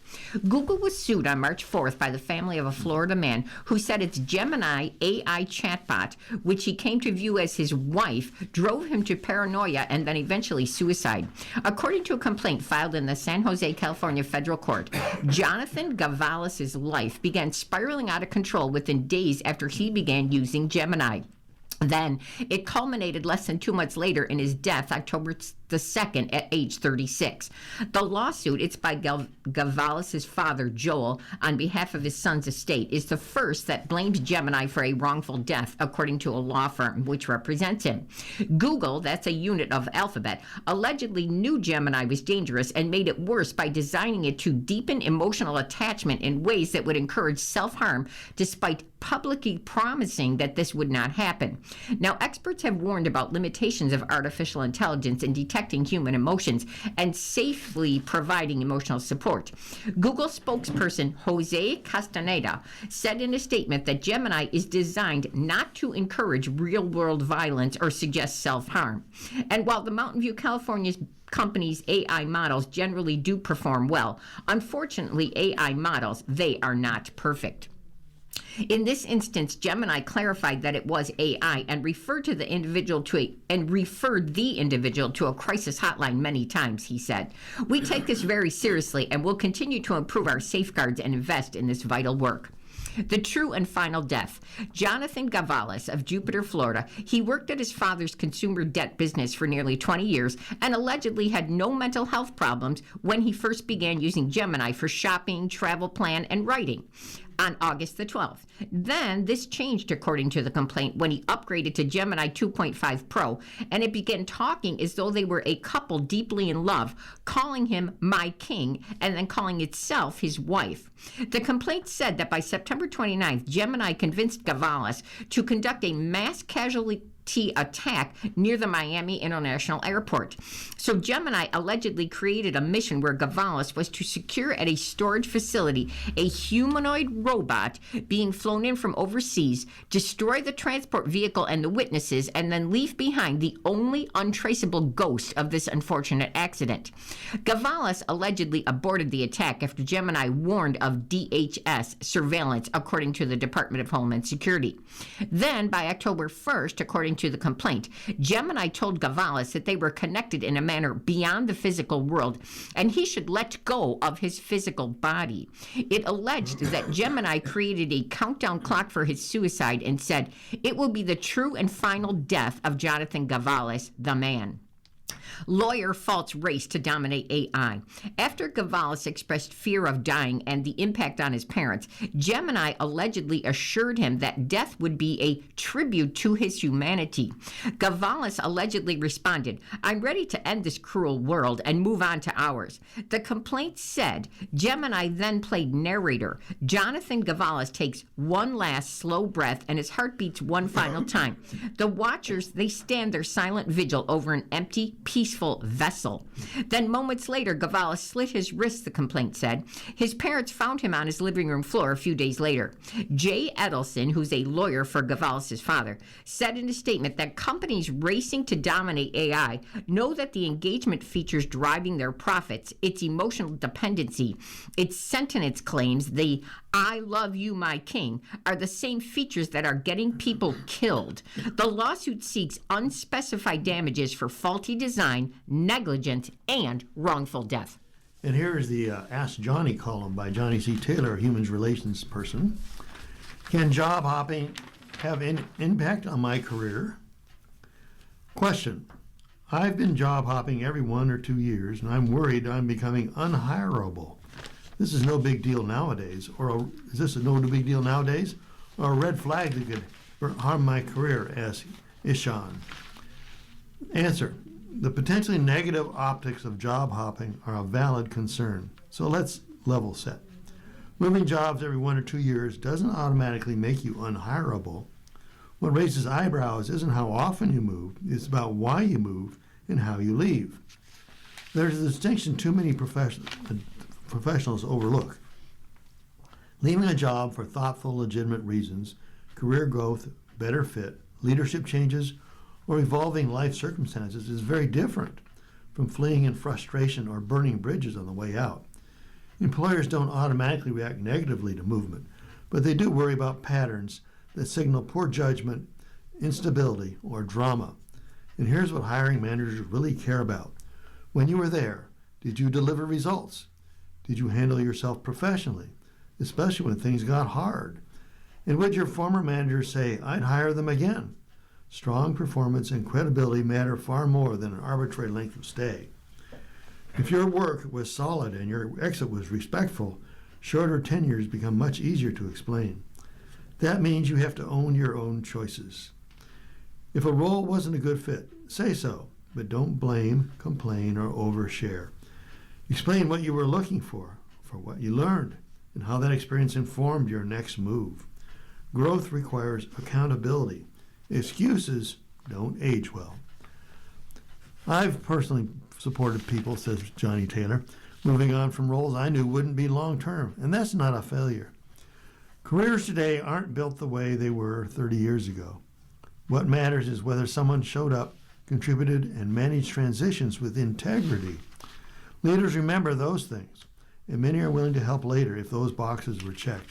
Google was sued on March 4th by the family of a Florida man who said its Gemini AI chatbot, which he came to view as his wife, drove him to paranoia and then eventually suicide. According to a complaint filed in the San Jose, California federal court, Jonathan Gavalis' life began spiraling out of control within days after he began using Gemini. Then it culminated less than 2 months later in his death, October the 2nd, at age 36. The lawsuit, it's by Gavalis' father, Joel, on behalf of his son's estate, is the first that blamed Gemini for a wrongful death, according to a law firm which represents him. Google, that's a unit of Alphabet, allegedly knew Gemini was dangerous and made it worse by designing it to deepen emotional attachment in ways that would encourage self-harm, despite publicly promising that this would not happen. Now, experts have warned about limitations of artificial intelligence in detecting human emotions and safely providing emotional support. Google spokesperson Jose Castaneda said in a statement that Gemini is designed not to encourage real-world violence or suggest self-harm. And while the Mountain View, California's company's AI models generally do perform well, unfortunately, AI models, they are not perfect. In this instance, Gemini clarified that it was AI and referred the individual to a crisis hotline many times, he said. We take this very seriously and will continue to improve our safeguards and invest in this vital work. The true and final death. Jonathan Gavalis of Jupiter, Florida. He worked at his father's consumer debt business for nearly 20 years and allegedly had no mental health problems when he first began using Gemini for shopping, travel plan, and writing on August the 12th. Then this changed, according to the complaint, when he upgraded to Gemini 2.5 Pro, and it began talking as though they were a couple deeply in love, calling him my king, and then calling itself his wife. The complaint said that by September 29th, Gemini convinced Gavalis to conduct a mass casualty attack near the Miami International Airport. So Gemini allegedly created a mission where Gavalis was to secure at a storage facility a humanoid robot being flown in from overseas, destroy the transport vehicle and the witnesses, and then leave behind the only untraceable ghost of this unfortunate accident. Gavalis allegedly aborted the attack after Gemini warned of DHS surveillance, according to the Department of Homeland Security. Then, by October 1st, according to the complaint, Gemini told Gavalis that they were connected in a manner beyond the physical world and he should let go of his physical body. It alleged that Gemini created a countdown clock for his suicide and said, "It will be the true and final death of Jonathan Gavalis, the man." Lawyer faults race to dominate AI. After Gavalis expressed fear of dying and the impact on his parents, Gemini allegedly assured him that death would be a tribute to his humanity. Gavalis allegedly responded, "I'm ready to end this cruel world and move on to ours." The complaint said Gemini then played narrator. Jonathan Gavalis takes one last slow breath and his heart beats one final time. The watchers, they stand their silent vigil over an empty, peaceful vessel. Then moments later, Gavalis slit his wrists, the complaint said. His parents found him on his living room floor a few days later. Jay Edelson, who's a lawyer for Gavalis' father, said in a statement that companies racing to dominate AI know that the engagement features driving their profits, its emotional dependency, its sentence claims, the "I love you, my king," are the same features that are getting people killed. The lawsuit seeks unspecified damages for faulty design, negligence, and wrongful death. And here is the Ask Johnny column by Johnny C. Taylor, a humans relations person. Can job hopping have an impact on my career? Question. I've been job hopping every 1 or 2 years, and I'm worried I'm becoming unhireable. This is no big deal nowadays, is this a no big deal nowadays, or a red flag that could harm my career? Asks Ishan. Answer. The potentially negative optics of job hopping are a valid concern. So let's level set. Moving jobs every 1 or 2 years doesn't automatically make you unhireable. What raises eyebrows isn't how often you move, it's about why you move and how you leave. There's a distinction too many professionals overlook. Leaving a job for thoughtful, legitimate reasons, career growth, better fit, leadership changes, or evolving life circumstances is very different from fleeing in frustration or burning bridges on the way out. Employers don't automatically react negatively to movement, but they do worry about patterns that signal poor judgment, instability, or drama. And here's what hiring managers really care about. When you were there, did you deliver results? Did you handle yourself professionally, especially when things got hard? And would your former manager say, "I'd hire them again"? Strong performance and credibility matter far more than an arbitrary length of stay. If your work was solid and your exit was respectful, shorter tenures become much easier to explain. That means you have to own your own choices. If a role wasn't a good fit, say so, but don't blame, complain, or overshare. Explain what you were looking for what you learned, and how that experience informed your next move. Growth requires accountability. Excuses don't age well. I've personally supported people, says Johnny Taylor, moving on from roles I knew wouldn't be long-term, and that's not a failure. Careers today aren't built the way they were 30 years ago. What matters is whether someone showed up, contributed, and managed transitions with integrity. Leaders remember those things, and many are willing to help later if those boxes were checked.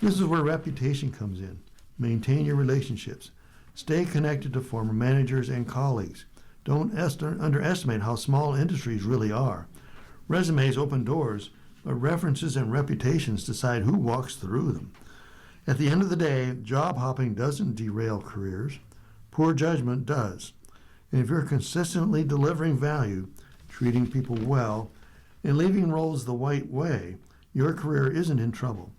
This is where reputation comes in. Maintain your relationships. Stay connected to former managers and colleagues. Don't underestimate how small industries really are. Resumes open doors, but references and reputations decide who walks through them. At the end of the day, job hopping doesn't derail careers. Poor judgment does. And if you're consistently delivering value, treating people well, and leaving roles the right way, your career isn't in trouble.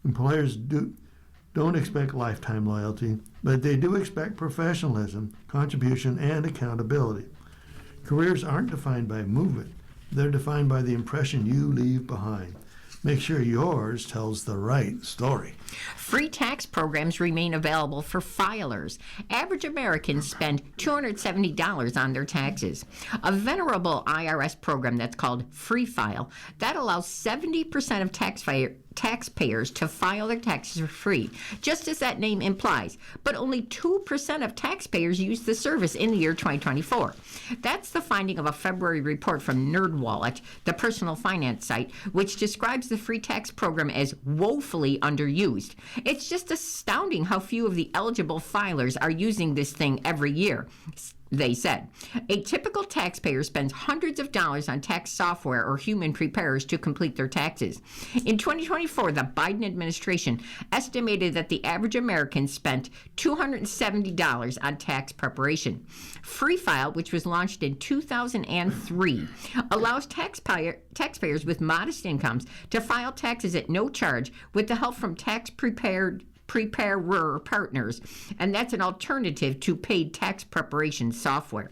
Employers don't expect lifetime loyalty, but they do expect professionalism, contribution, and accountability. Careers aren't defined by movement. They're defined by the impression you leave behind. Make sure yours tells the right story. Free tax programs remain available for filers. Average Americans spend $270 on their taxes. A venerable IRS program that's called Free File that allows 70% of taxpayers to file their taxes for free, just as that name implies. But only 2% of taxpayers use the service in the year 2024. That's the finding of a February report from NerdWallet, the personal finance site, which describes the free tax program as woefully underused. It's just astounding how few of the eligible filers are using this thing every year, they said. A typical taxpayer spends hundreds of dollars on tax software or human preparers to complete their taxes. In 2024, the Biden administration estimated that the average American spent $270 on tax preparation. Free File, which was launched in 2003, allows taxpayers with modest incomes to file taxes at no charge with the help from tax preparer partners, and that's an alternative to paid tax preparation software.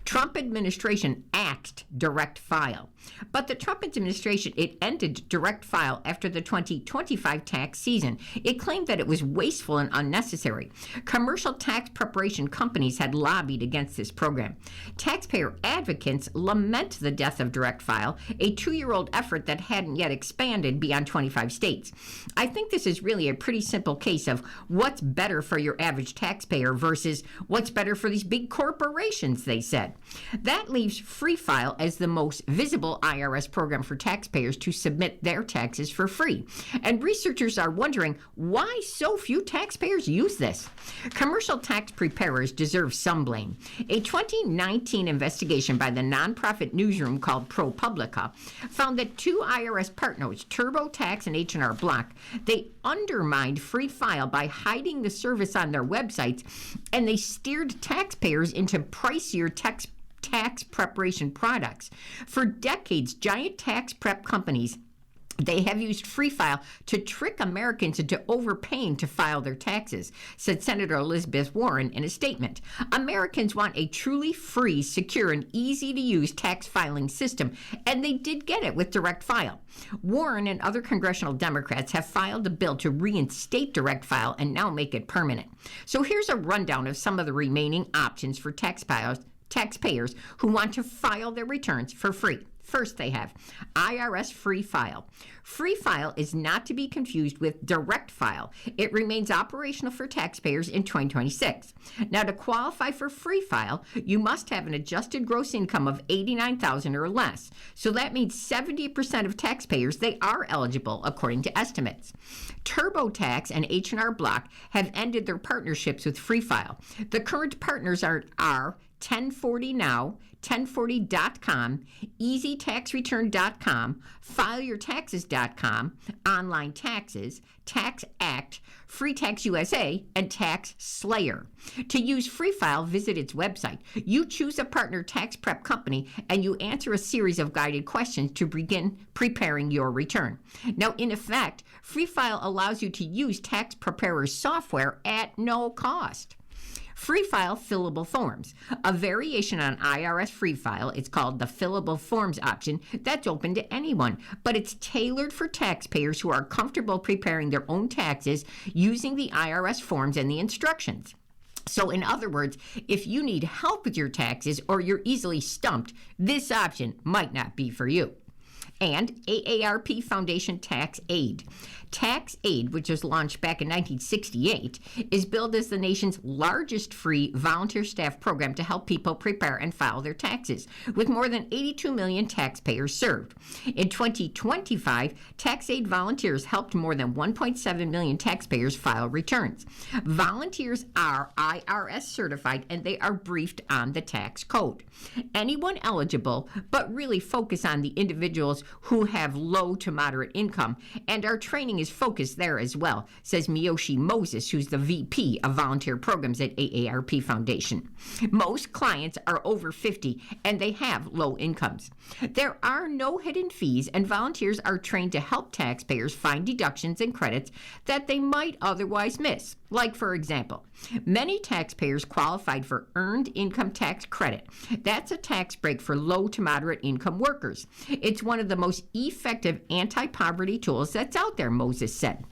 Trump administration axed Direct File, but the Trump administration, it ended Direct File after the 2025 tax season. It claimed that it was wasteful and unnecessary. Commercial tax preparation companies had lobbied against this program. Taxpayer advocates lament the death of Direct File, a 2-year-old effort that hadn't yet expanded beyond 25 states. I think this is really a pretty simple case of what's better for your average taxpayer versus what's better for these big corporations, they said. That leaves Free File as the most visible IRS program for taxpayers to submit their taxes for free. And researchers are wondering why so few taxpayers use this. Commercial tax preparers deserve some blame. A 2019 investigation by the nonprofit newsroom called ProPublica found that 2 IRS partners, TurboTax and H&R Block, they undermined Free File by hiding the service on their websites, and they steered taxpayers into pricier tax preparation products. For decades, giant tax prep companies, they have used Free File to trick Americans into overpaying to file their taxes, said Senator Elizabeth Warren in a statement. Americans want a truly free, secure, and easy-to-use tax filing system, and they did get it with Direct File. Warren and other congressional Democrats have filed a bill to reinstate Direct File and now make it permanent. So here's a rundown of some of the remaining options for taxpayers who want to file their returns for free. First, they have IRS Free File. Free File is not to be confused with Direct File. It remains operational for taxpayers in 2026. Now, to qualify for Free File, you must have an adjusted gross income of $89,000 or less. So that means 70% of taxpayers, they are eligible, according to estimates. TurboTax and H&R Block have ended their partnerships with Free File. The current partners are 1040 Now, 1040.com, EasyTaxReturn.com, FileYourTaxes.com, Online Taxes, Tax Act, Free Tax USA, and Tax Slayer. To use Free File, visit its website. You choose a partner tax prep company and you answer a series of guided questions to begin preparing your return. Now, in effect, Free File allows you to use tax preparer's software at no cost. Free File Fillable Forms, a variation on IRS Free File. It's called the Fillable Forms option. That's open to anyone, but it's tailored for taxpayers who are comfortable preparing their own taxes using the IRS forms and the instructions. So in other words, if you need help with your taxes or you're easily stumped, this option might not be for you. And AARP Foundation Tax Aid. Tax Aid, which was launched back in 1968, is billed as the nation's largest free volunteer staff program to help people prepare and file their taxes, with more than 82 million taxpayers served. In 2025, Tax Aid volunteers helped more than 1.7 million taxpayers file returns. Volunteers are IRS certified and they are briefed on the tax code. Anyone eligible, but really focus on the individuals who have low to moderate income, and our training is focused there as well, says Miyoshi Moses, who's the VP of Volunteer Programs at AARP Foundation. Most clients are over 50 and they have low incomes. There are no hidden fees, and volunteers are trained to help taxpayers find deductions and credits that they might otherwise miss. Like, for example, many taxpayers qualified for Earned Income Tax Credit. That's a tax break for low to moderate income workers. It's one of the most effective anti-poverty tools that's out there, Moses said.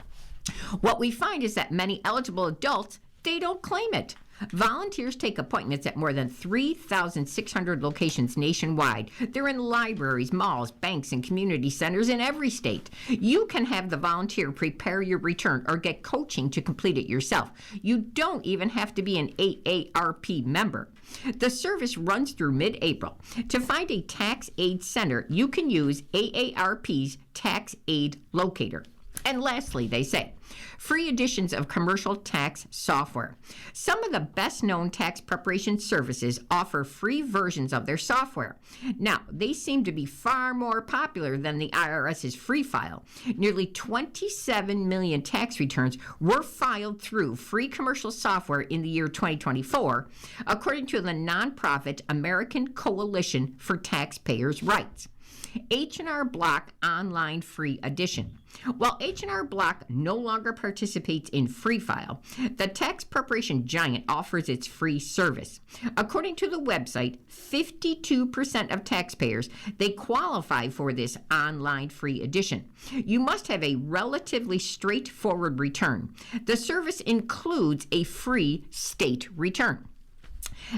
What we find is that many eligible adults, they don't claim it. Volunteers take appointments at more than 3,600 locations nationwide. They're in libraries, malls, banks, and community centers in every state. You can have the volunteer prepare your return or get coaching to complete it yourself. You don't even have to be an AARP member. The service runs through mid-April. To find a tax aid center, you can use AARP's Tax Aid Locator. And lastly, they say, free editions of commercial tax software. Some of the best-known tax preparation services offer free versions of their software. Now, they seem to be far more popular than the IRS's Free File. Nearly 27 million tax returns were filed through free commercial software in the year 2024, according to the nonprofit American Coalition for Taxpayers' Rights. H&R Block Online Free Edition. While H&R Block no longer participates in Free File, the tax preparation giant offers its free service. According to the website, 52% of taxpayers, they qualify for this online free edition. You must have a relatively straightforward return. The service includes a free state return.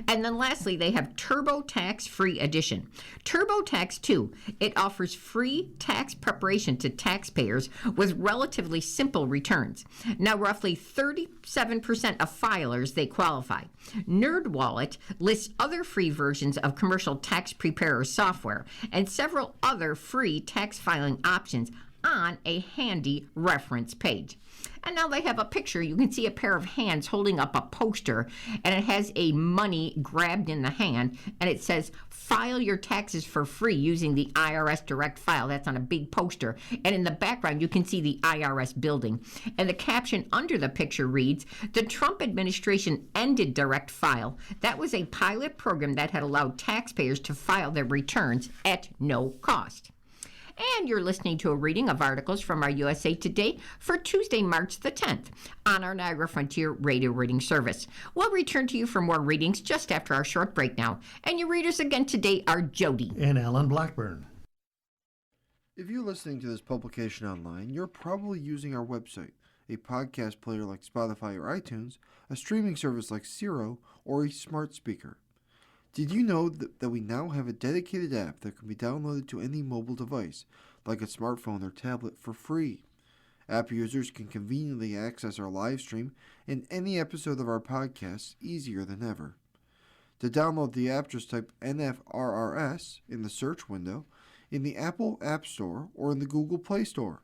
And then lastly, they have TurboTax Free Edition. TurboTax 2, it offers free tax preparation to taxpayers with relatively simple returns. Now, roughly 37% of filers, they qualify. NerdWallet lists other free versions of commercial tax preparer software and several other free tax filing options on a handy reference page. And now they have a picture. You can see a pair of hands holding up a poster, and it has a money grabbed in the hand, and it says, file your taxes for free using the IRS Direct File. That's on a big poster. And in the background, you can see the IRS building. And the caption under the picture reads, the Trump administration ended Direct File. That was a pilot program that had allowed taxpayers to file their returns at no cost. And you're listening to a reading of articles from our USA Today for Tuesday, March the 10th on our Niagara Frontier Radio Reading Service. We'll return to you for more readings just after our short break now. And your readers again today are Jody and Alan Blackburn. If you're listening to this publication online, you're probably using our website, a podcast player like Spotify or iTunes, a streaming service like Siro, or a smart speaker. Did you know that we now have a dedicated app that can be downloaded to any mobile device, like a smartphone or tablet, for free? App users can conveniently access our live stream and any episode of our podcast easier than ever. To download the app, just type NFRRS in the search window in the Apple App Store or in the Google Play Store.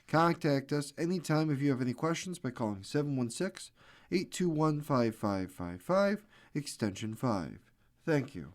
Contact us anytime if you have any questions by calling 716-821-5555, extension 5. Thank you.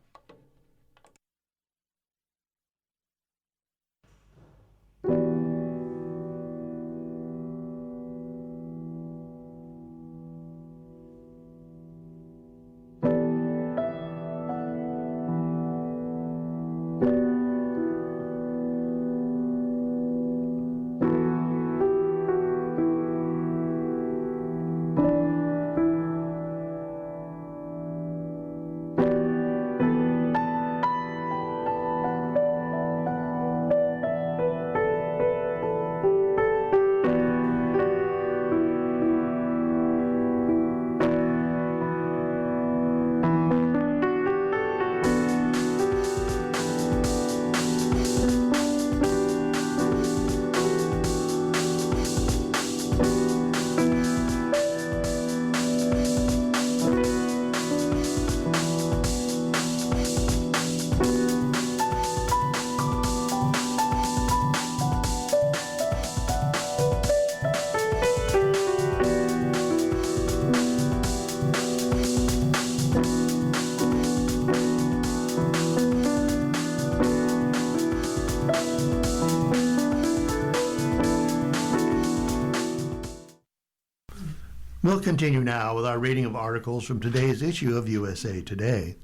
We'll continue now with our reading of articles from today's issue of USA Today.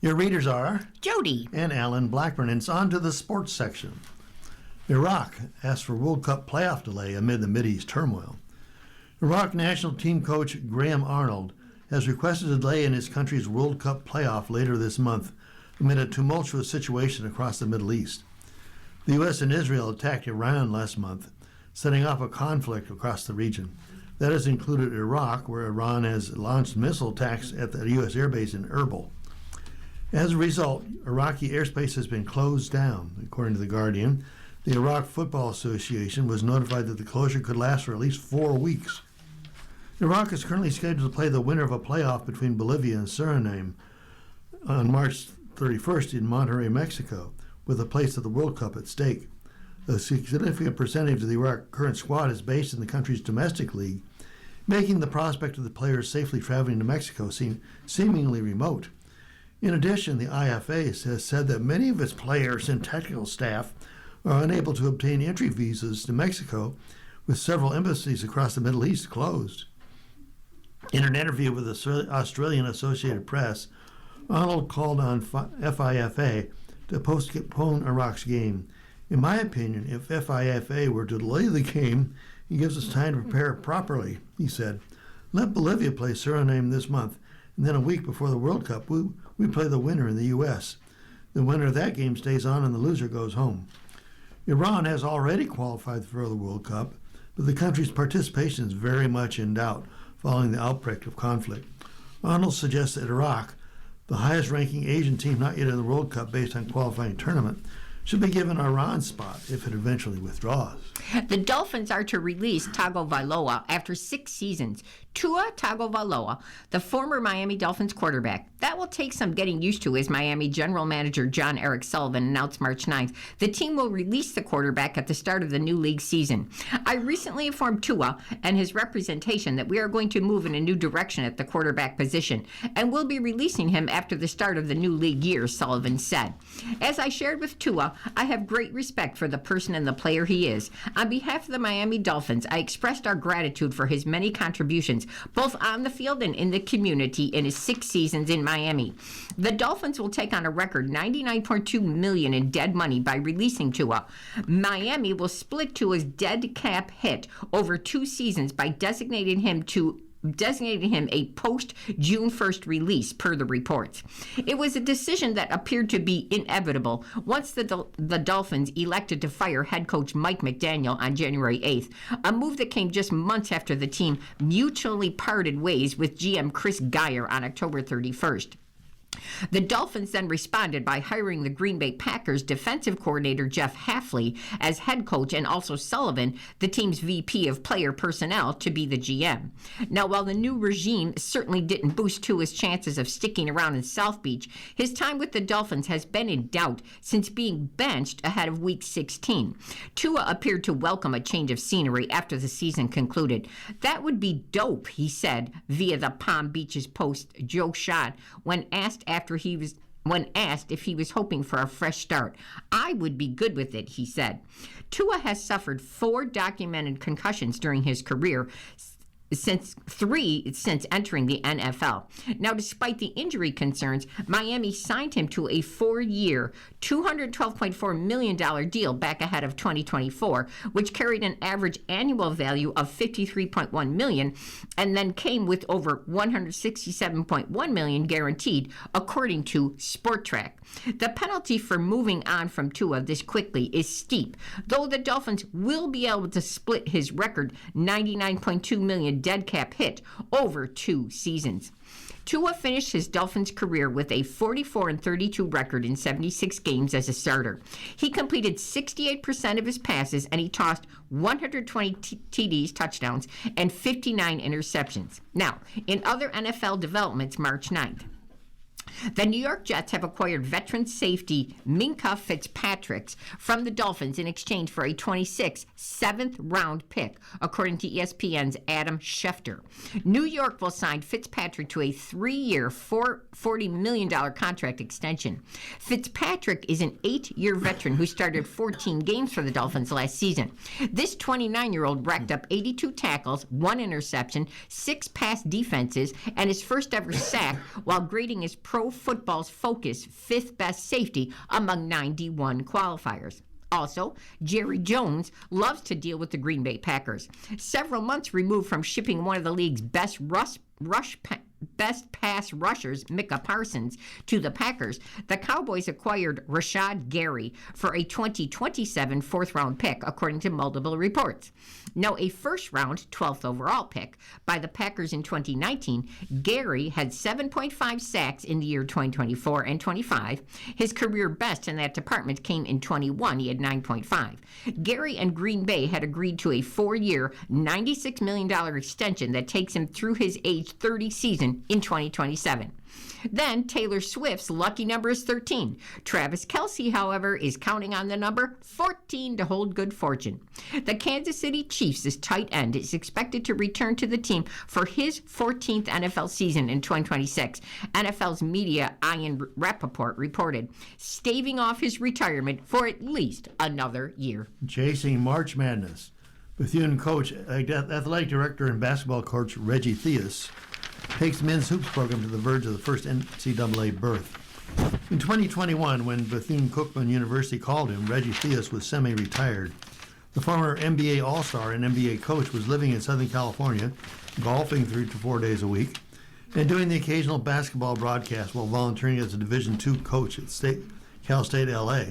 Your readers are Jody. and Alan Blackburn, and it's on to the sports section. Iraq asked for World Cup playoff delay amid the Mideast turmoil. Iraq national team coach Graham Arnold has requested a delay in his country's World Cup playoff later this month amid a tumultuous situation across the Middle East. The U.S. and Israel attacked Iran last month, setting off a conflict across the region. That has included Iraq, where Iran has launched missile attacks at the U.S. airbase in Erbil. As a result, Iraqi airspace has been closed down. According to The Guardian, the Iraq Football Association was notified that the closure could last for at least 4 weeks. Iraq is currently scheduled to play the winner of a playoff between Bolivia and Suriname on March 31st in Monterrey, Mexico, with a place at the World Cup at stake. A significant percentage of the Iraq current squad is based in the country's domestic league, making the prospect of the players safely traveling to Mexico seem seemingly remote. In addition, the IFA has said that many of its players and technical staff are unable to obtain entry visas to Mexico, with several embassies across the Middle East closed. In an interview with the Australian Associated Press, Arnold called on FIFA to postpone Iraq's game. In my opinion, if FIFA were to delay the game, it gives us time to prepare properly, he said. Let Bolivia play Suriname this month, and then a week before the World Cup, we play the winner in the U.S. The winner of that game stays on and the loser goes home. Iran has already qualified for the World Cup, but the country's participation is very much in doubt following the outbreak of conflict. Arnold suggests that Iraq, the highest-ranking Asian team not yet in the World Cup based on qualifying tournament, should be given Iran's spot if it eventually withdraws. The Dolphins are to release Tagovailoa after 6 seasons. Tua Tagovailoa, the former Miami Dolphins quarterback. That will take some getting used to, as Miami general manager John Eric Sullivan announced March 9th. The team will release the quarterback at the start of the new league season. I recently informed Tua and his representation that we are going to move in a new direction at the quarterback position, and we'll be releasing him after the start of the new league year, Sullivan said. As I shared with Tua, I have great respect for the person and the player he is. On behalf of the Miami Dolphins, I expressed our gratitude for his many contributions, both on the field and in the community in his 6 seasons in Miami. The Dolphins will take on a record $99.2 million in dead money by releasing Tua. Miami will split Tua's dead cap hit over 2 seasons by designating him a post-June 1st release, per the reports. It was a decision that appeared to be inevitable once the Dolphins elected to fire head coach Mike McDaniel on January 8th, a move that came just months after the team mutually parted ways with GM Chris Geyer on October 31st. The Dolphins then responded by hiring the Green Bay Packers defensive coordinator Jeff Hafley as head coach, and also Sullivan, the team's VP of player personnel, to be the GM. Now, while the new regime certainly didn't boost Tua's chances of sticking around in South Beach, his time with the Dolphins has been in doubt since being benched ahead of Week 16. Tua appeared to welcome a change of scenery after the season concluded. That would be dope, he said via the Palm Beaches Post Joe Schott when asked after he was When asked if he was hoping for a fresh start, "I would be good with it," he said. Tua has suffered 4 documented concussions during his career, since entering the NFL. Now, despite the injury concerns, Miami signed him to a 4-year, $212.4 million deal back ahead of 2024, which carried an average annual value of $53.1 million and then came with over $167.1 million guaranteed, according to Spotrac. The penalty for moving on from Tua this quickly is steep, though the Dolphins will be able to split his record $99.2 million dead cap hit over 2 seasons. Tua finished his Dolphins career with a 44-32 record in 76 games as a starter. He completed 68% of his passes, and he tossed 120 TDs, touchdowns, and 59 interceptions. Now, in other NFL developments, March 9th, the New York Jets have acquired veteran safety Minkah Fitzpatrick from the Dolphins in exchange for a 26th, 7th-round pick, according to ESPN's Adam Schefter. New York will sign Fitzpatrick to a 3-year, $40 million contract extension. Fitzpatrick is an 8-year veteran who started 14 games for the Dolphins last season. This 29-year-old racked up 82 tackles, 1 interception, 6 pass defenses, and his first ever sack while grading his Pro Football's Focus 5th best safety among 91 qualifiers. Also, Jerry Jones loves to deal with the Green Bay Packers. Several months removed from shipping one of the league's best pass rushers, Micah Parsons, to the Packers, the Cowboys acquired Rashad Gary for a 2027 4th-round pick, according to multiple reports. Now, a first-round, 12th overall pick by the Packers in 2019, Gary had 7.5 sacks in the year 2024 and 25. His career best in that department came in 21. He had 9.5. Gary and Green Bay had agreed to a 4-year, $96 million extension that takes him through his age 30 season in 2027. Then Taylor Swift's lucky number is 13. Travis Kelce, however, is counting on the number 14 to hold good fortune. The Kansas City Chiefs' tight end is expected to return to the team for his 14th NFL season in 2026. NFL's media Ian Rappaport reported, staving off his retirement for at least another year. Chasing March Madness. Bethune coach, athletic director, and basketball coach Reggie Theus takes the men's hoops program to the verge of the first NCAA berth. In 2021, when Bethune-Cookman University called him, Reggie Theus was semi-retired. The former NBA All-Star and NBA coach was living in Southern California, golfing 3 to 4 days a week, and doing the occasional basketball broadcast while volunteering as a Division II coach at Cal State LA.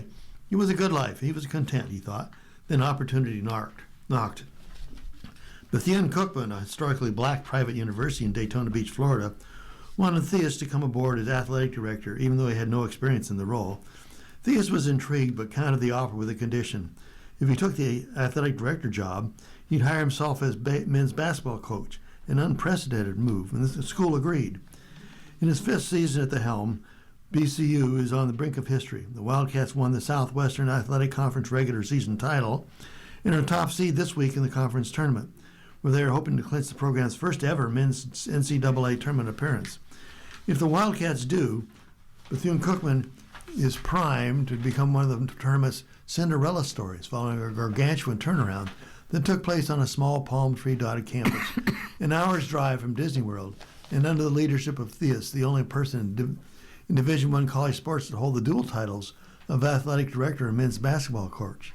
It was a good life. He was content, he thought. Then opportunity knocked. Bethune-Cookman, a historically black private university in Daytona Beach, Florida, wanted Theus to come aboard as athletic director, even though he had no experience in the role. Theus was intrigued, but countered the offer with a condition. If he took the athletic director job, he'd hire himself as men's basketball coach, an unprecedented move, and the school agreed. In his 5th season at the helm, BCU is on the brink of history. The Wildcats won the Southwestern Athletic Conference regular season title and are top seed this week in the conference tournament, where they are hoping to clinch the program's first ever men's NCAA tournament appearance. If the Wildcats do, Bethune-Cookman is primed to become one of the tournament's Cinderella stories, following a gargantuan turnaround that took place on a small palm tree-dotted campus, an hour's drive from Disney World, and under the leadership of Theus, the only person in Division I college sports to hold the dual titles of athletic director and men's basketball coach.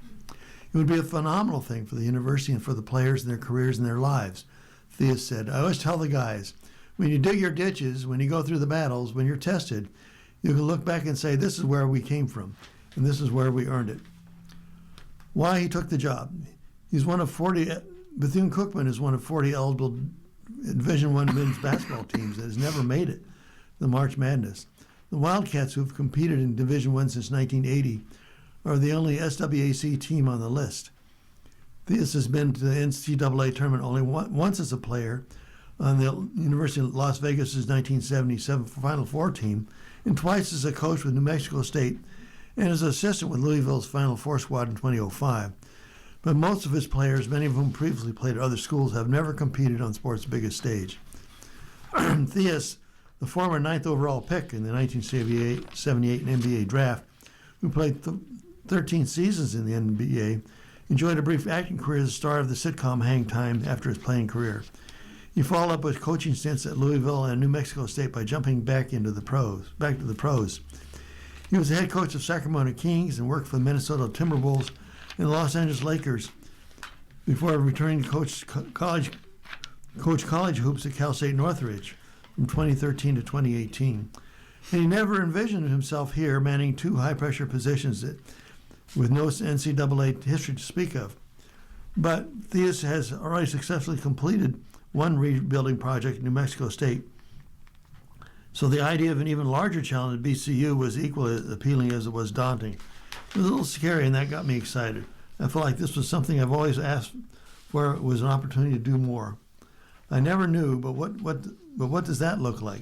It would be a phenomenal thing for the university and for the players and their careers and their lives, Theus said. I always tell the guys, when you dig your ditches, when you go through the battles, when you're tested, you can look back and say, this is where we came from, and this is where we earned it. Why he took the job. He's one of 40, Bethune-Cookman is one of 40 eligible Division I men's basketball teams that has never made it, the March Madness. The Wildcats, who have competed in Division I since 1980, are the only SWAC team on the list. Theus has been to the NCAA tournament only once as a player on the University of Las Vegas' 1977 Final Four team, and twice as a coach with New Mexico State, and as an assistant with Louisville's Final Four squad in 2005. But most of his players, many of whom previously played at other schools, have never competed on sport's biggest stage. Theus the former 9th overall pick in the 1978 NBA draft, who played 13 seasons in the NBA, enjoyed a brief acting career as a star of the sitcom Hang Time after his playing career. He followed up with coaching stints at Louisville and New Mexico State by jumping back to the pros. He was the head coach of Sacramento Kings and worked for the Minnesota Timberwolves and the Los Angeles Lakers before returning to coach college hoops at Cal State Northridge from 2013 to 2018. And he never envisioned himself here manning two high-pressure positions with no NCAA history to speak of. But Theus has already successfully completed one rebuilding project in New Mexico State. So the idea of an even larger challenge at BCU was equally as appealing as it was daunting. It was a little scary, and that got me excited. I felt like this was something I've always asked for. It was an opportunity to do more. I never knew, but what does that look like?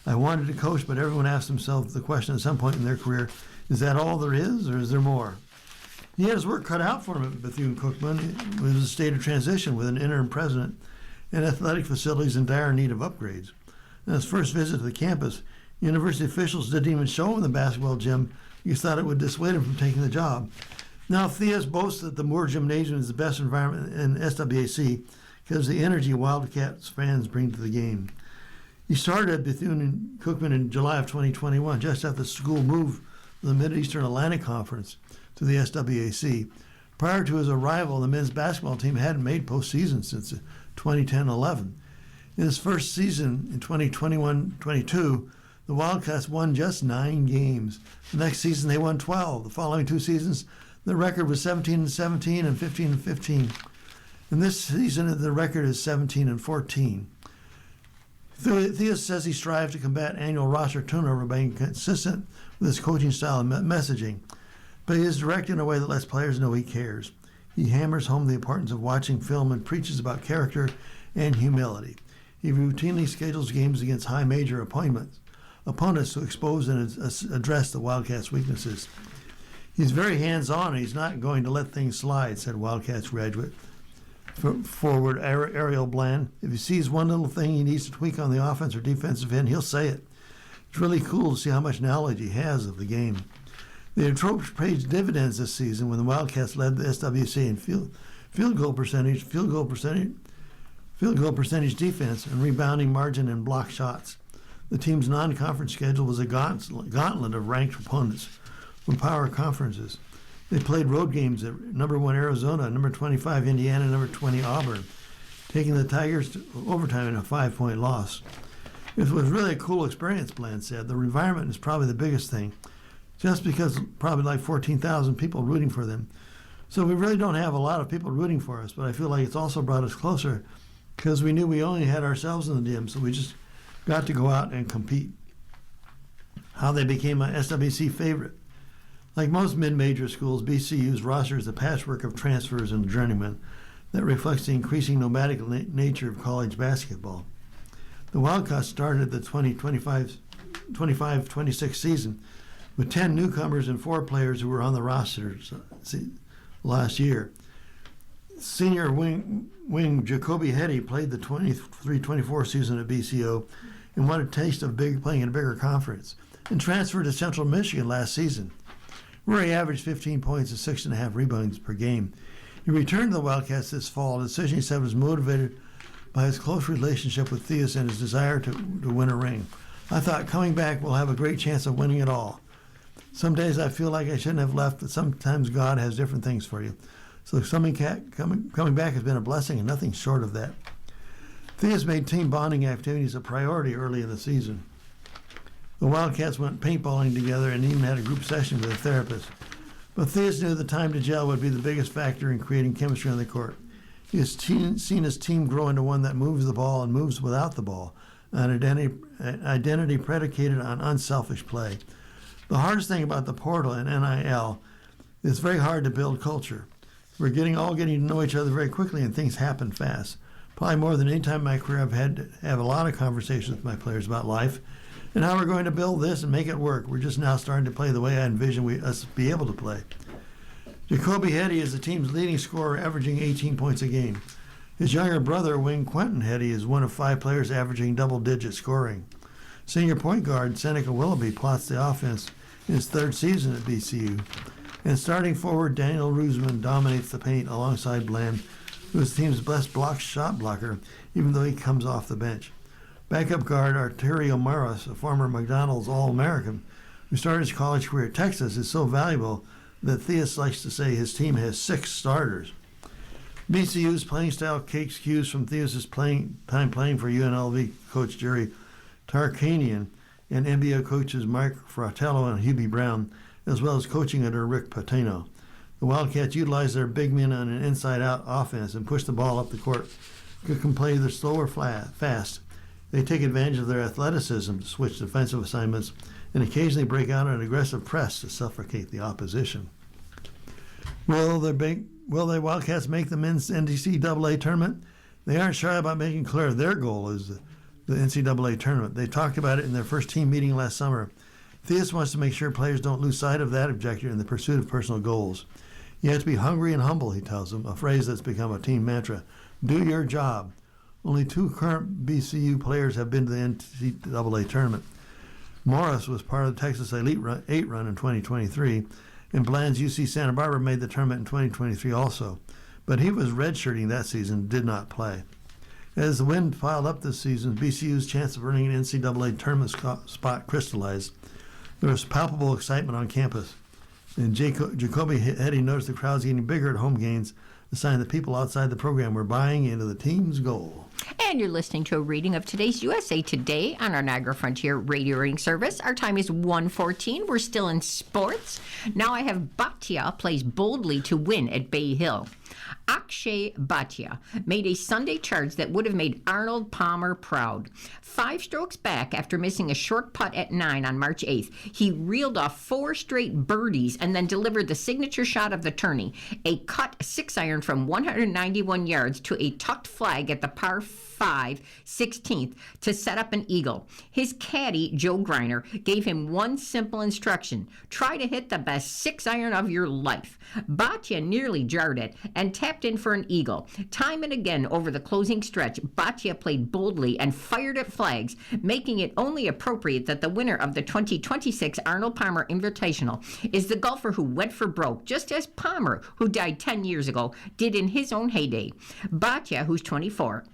I wanted to coach, but everyone asked themselves the question at some point in their career, is that all there is, or is there more? He had his work cut out for him at Bethune-Cookman. It was a state of transition with an interim president and athletic facilities in dire need of upgrades. On his first visit to the campus, university officials didn't even show him the basketball gym because thought it would dissuade him from taking the job. Now Theus boasts that the Moore Gymnasium is the best environment in SWAC because of the energy Wildcats fans bring to the game. He started at Bethune-Cookman in July of 2021, just after the school moved from the Mideastern Atlantic Conference to the SWAC. Prior to his arrival, the men's basketball team hadn't made postseason since 2010-11. In his first season in 2021-22, the Wildcats won just 9 games. The next season, they won 12. The following 2 seasons, the record was 17-17 and 15-15. And this season, the record is 17-14. Theus says he strives to combat annual roster turnover by being consistent with his coaching style and messaging, but he is direct in a way that lets players know he cares. He hammers home the importance of watching film and preaches about character and humility. He routinely schedules games against high major opponents to expose and address the Wildcats' weaknesses. He's very hands-on, and he's not going to let things slide, said Wildcats graduate forward Ariel Bland. If he sees one little thing he needs to tweak on the offense or defensive end, he'll say it. It's really cool to see how much knowledge he has of the game. The approach paid dividends this season when the Wildcats led the SWC in field goal percentage defense, and rebounding margin and block shots. The team's non-conference schedule was a gauntlet of ranked opponents from power conferences. They played road games at number 1 Arizona, number 25 Indiana, number 20 Auburn, taking the Tigers to overtime in a 5-point loss. It was really a cool experience, Bland said. The environment is probably the biggest thing, just because probably like 14,000 people rooting for them. So we really don't have a lot of people rooting for us, but I feel like it's also brought us closer because we knew we only had ourselves in the gym, so we just got to go out and compete. How they became a SWC favorite. Like most mid-major schools, BCU's roster is a patchwork of transfers and journeymen that reflects the increasing nomadic nature of college basketball. The Wildcats started the 25-26 season with 10 newcomers and 4 players who were on the roster last year. Senior wing Jacoby Hetty played the 23-24 season at BCO and wanted a taste of playing in a bigger conference, and transferred to Central Michigan last season, where he averaged 15 points and 6.5 rebounds per game. He returned to the Wildcats this fall, a decision he said was motivated by his close relationship with Theus and his desire to win a ring. I thought, coming back, we'll have a great chance of winning it all. Some days I feel like I shouldn't have left, but sometimes God has different things for you. So coming back has been a blessing and nothing short of that. Theus made team bonding activities a priority early in the season. The Wildcats went paintballing together and even had a group session with a therapist. But Theus knew the time to gel would be the biggest factor in creating chemistry on the court. He has seen his team grow into one that moves the ball and moves without the ball, an identity predicated on unselfish play. The hardest thing about the portal and NIL is it's very hard to build culture. We're all getting to know each other very quickly, and things happen fast. Probably more than any time in my career, I've had to have a lot of conversations with my players about life and how we're going to build this and make it work. We're just now starting to play the way I envision us be able to play. Jacoby Hetty is the team's leading scorer, averaging 18 points a game. His younger brother, wing Quentin Hetty, is one of 5 players averaging double-digit scoring. Senior point guard Seneca Willoughby plots the offense in his third season at BCU. And starting forward Daniel Roosman dominates the paint alongside Bland, who is the team's best shot blocker, even though he comes off the bench. Backup guard Arterio Maras, a former McDonald's All-American, who started his college career at Texas, is so valuable that Theus likes to say his team has 6 starters. BCU's playing style takes cues from Theus' time playing for UNLV coach Jerry Tarkanian and NBA coaches Mike Fratello and Hubie Brown, as well as coaching under Rick Pitino. The Wildcats utilize their big men on an inside-out offense and push the ball up the court. Can play either slow or fast. They take advantage of their athleticism to switch defensive assignments and occasionally break out an aggressive press to suffocate the opposition. Will the Wildcats make the men's NCAA tournament? They aren't shy about making clear their goal is the NCAA tournament. They talked about it in their first team meeting last summer. Theus wants to make sure players don't lose sight of that objective in the pursuit of personal goals. You have to be hungry and humble, he tells them, a phrase that's become a team mantra. Do your job. Only 2 current BCU players have been to the NCAA tournament. Morris was part of the Texas Elite 8 run in 2023, and Bland's UC Santa Barbara made the tournament in 2023 also. But he was redshirting that season and did not play. As the wind piled up this season, BCU's chance of earning an NCAA tournament spot crystallized. There was palpable excitement on campus, and Jacoby Heddy noticed the crowds getting bigger at home games, a sign that people outside the program were buying into the team's goal. And you're listening to a reading of today's USA Today on our Niagara Frontier radio reading service. Our time is 1:14. We're still in sports. Now I have Bhatia plays boldly to win at Bay Hill. Akshay Bhatia made a Sunday charge that would have made Arnold Palmer proud. 5 strokes back after missing a short putt at 9 on March 8th, he reeled off 4 straight birdies and then delivered the signature shot of the tourney, a cut 6-iron from 191 yards to a tucked flag at the par 5 16th to set up an eagle. His caddy, Joe Greiner, gave him one simple instruction: try to hit the best 6-iron of your life. Bhatia nearly jarred it and tapped in for an eagle. Time and again over the closing stretch, Bhatia played boldly and fired at flags, making it only appropriate that the winner of the 2026 Arnold Palmer Invitational is the golfer who went for broke, just as Palmer, who died 10 years ago, did in his own heyday. Bhatia, who's 24,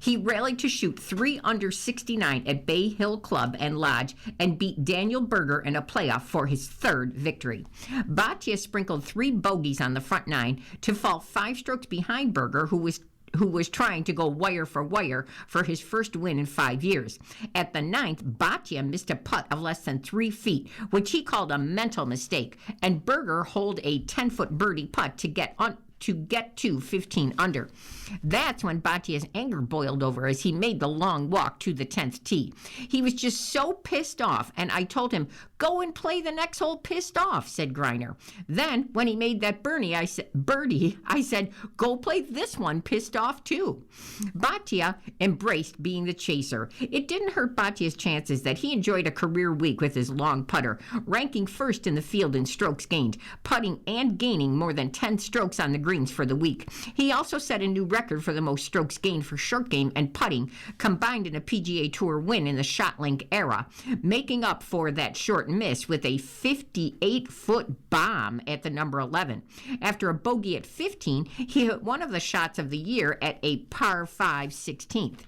he rallied to shoot 3 under 69 at Bay Hill Club and Lodge and beat Daniel Berger in a playoff for his 3rd victory. Bhatia sprinkled 3 bogeys on the front 9 to fall 5 strokes behind Berger, who was trying to go wire for his first win in 5 years. At the 9th, Bhatia missed a putt of less than 3 feet, which he called a mental mistake, and Berger holed a 10-foot birdie putt to get to 15 under. That's when Bhatia's anger boiled over as he made the long walk to the 10th tee. He was just so pissed off, and I told him, go and play the next hole pissed off, said Greiner. Then, when he made that birdie, I said, go play this one pissed off too. Bhatia embraced being the chaser. It didn't hurt Bhatia's chances that he enjoyed a career week with his long putter, ranking 1st in the field in strokes gained, putting and gaining more than 10 strokes on the greens for the week. He also set a new record for the most strokes gained for short game and putting combined in a PGA Tour win in the ShotLink era, making up for that short miss with a 58-foot bomb at the number 11. After a bogey at 15, he hit one of the shots of the year at a par 5 16th.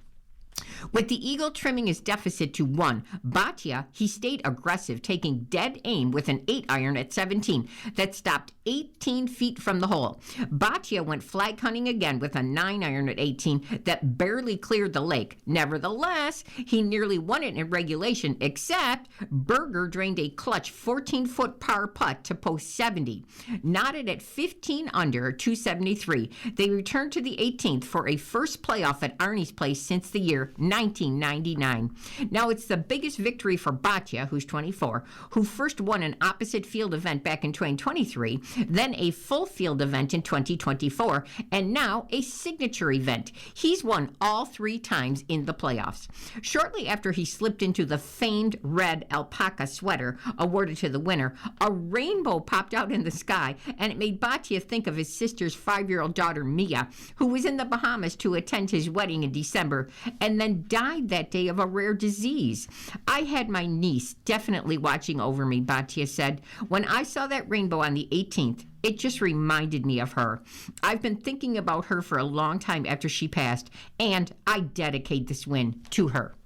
With the eagle trimming his deficit to 1, Bhatia, he stayed aggressive, taking dead aim with an 8-iron at 17 that stopped 18 feet from the hole. Bhatia went flag hunting again with a 9-iron at 18 that barely cleared the lake. Nevertheless, he nearly won it in regulation, except Berger drained a clutch 14-foot par putt to post 70. Knotted at 15 under, 273, they returned to the 18th for a first playoff at Arnie's Place since the year 1999. Now it's the biggest victory for Bhatia, who's 24, who first won an opposite field event back in 2023, then a full field event in 2024, and now a signature event. He's won all 3 times in the playoffs. Shortly after he slipped into the famed red alpaca sweater awarded to the winner, a rainbow popped out in the sky, and it made Bhatia think of his sister's 5-year-old daughter, Mia, who was in the Bahamas to attend his wedding in December, and then then died that day of a rare disease. I had my niece definitely watching over me, Bhatia said. When I saw that rainbow on the 18th, it just reminded me of her. I've been thinking about her for a long time after she passed, and I dedicate this win to her.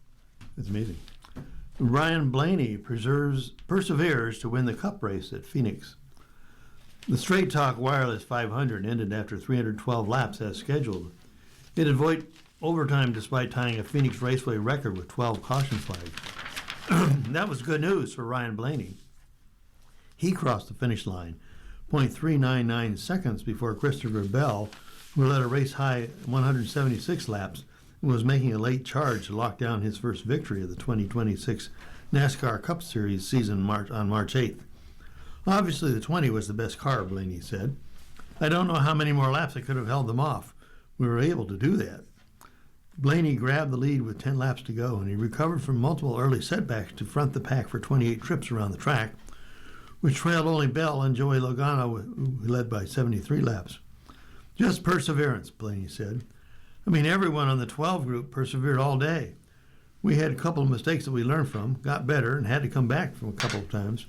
It's amazing. Ryan Blaney perseveres to win the Cup race at Phoenix. The Straight Talk Wireless 500 ended after 312 laps as scheduled. It avoided overtime despite tying a Phoenix Raceway record with 12 caution flags. That was good news for Ryan Blaney. He crossed the finish line 0.399 seconds before Christopher Bell, who led a race-high 176 laps and was making a late charge to lock down his first victory of the 2026 NASCAR Cup Series season on March 8th. Obviously, the 20 was the best car, Blaney said. I don't know how many more laps I could have held them off. We were able to do that. Blaney grabbed the lead with 10 laps to go, and he recovered from multiple early setbacks to front the pack for 28 trips around the track, which trailed only Bell and Joey Logano, who led by 73 laps. Just perseverance, Blaney said. I mean, everyone on the 12 group persevered all day. We had a couple of mistakes that we learned from, got better, and had to come back from a couple of times.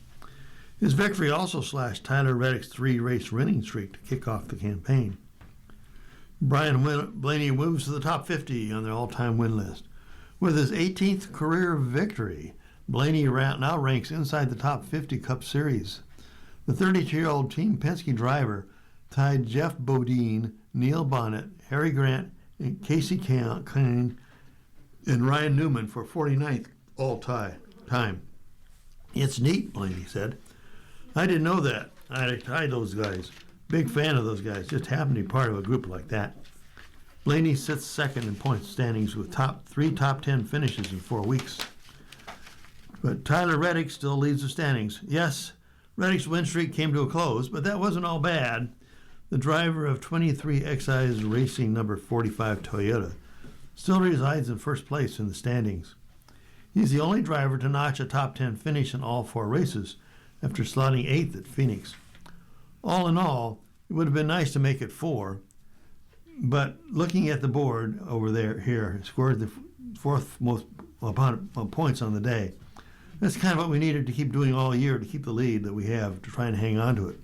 His victory also slashed Tyler Reddick's 3-race winning streak to kick off the campaign. Brian Blaney moves to the top 50 on the all-time win list. With his 18th career victory, Blaney now ranks inside the top 50 Cup Series. The 32-year-old Team Penske driver tied Jeff Bodine, Neil Bonnet, Harry Grant, and Casey Kane and Ryan Newman for 49th all-time. It's neat, Blaney said. I didn't know that. I tied those guys. Big fan of those guys. Just happened to be part of a group like that. Blaney sits second in points standings with three top 10 finishes in 4 weeks. But Tyler Reddick still leads the standings. Yes, Reddick's win streak came to a close, but that wasn't all bad. The driver of 23 Excise Racing number 45 Toyota still resides in first place in the standings. He's the only driver to notch a top 10 finish in all 4 races after slotting 8th at Phoenix. All in all, it would have been nice to make it 4, but looking at the board over here, scored the 4th most points on the day. That's kind of what we needed to keep doing all year to keep the lead that we have, to try and hang on to it.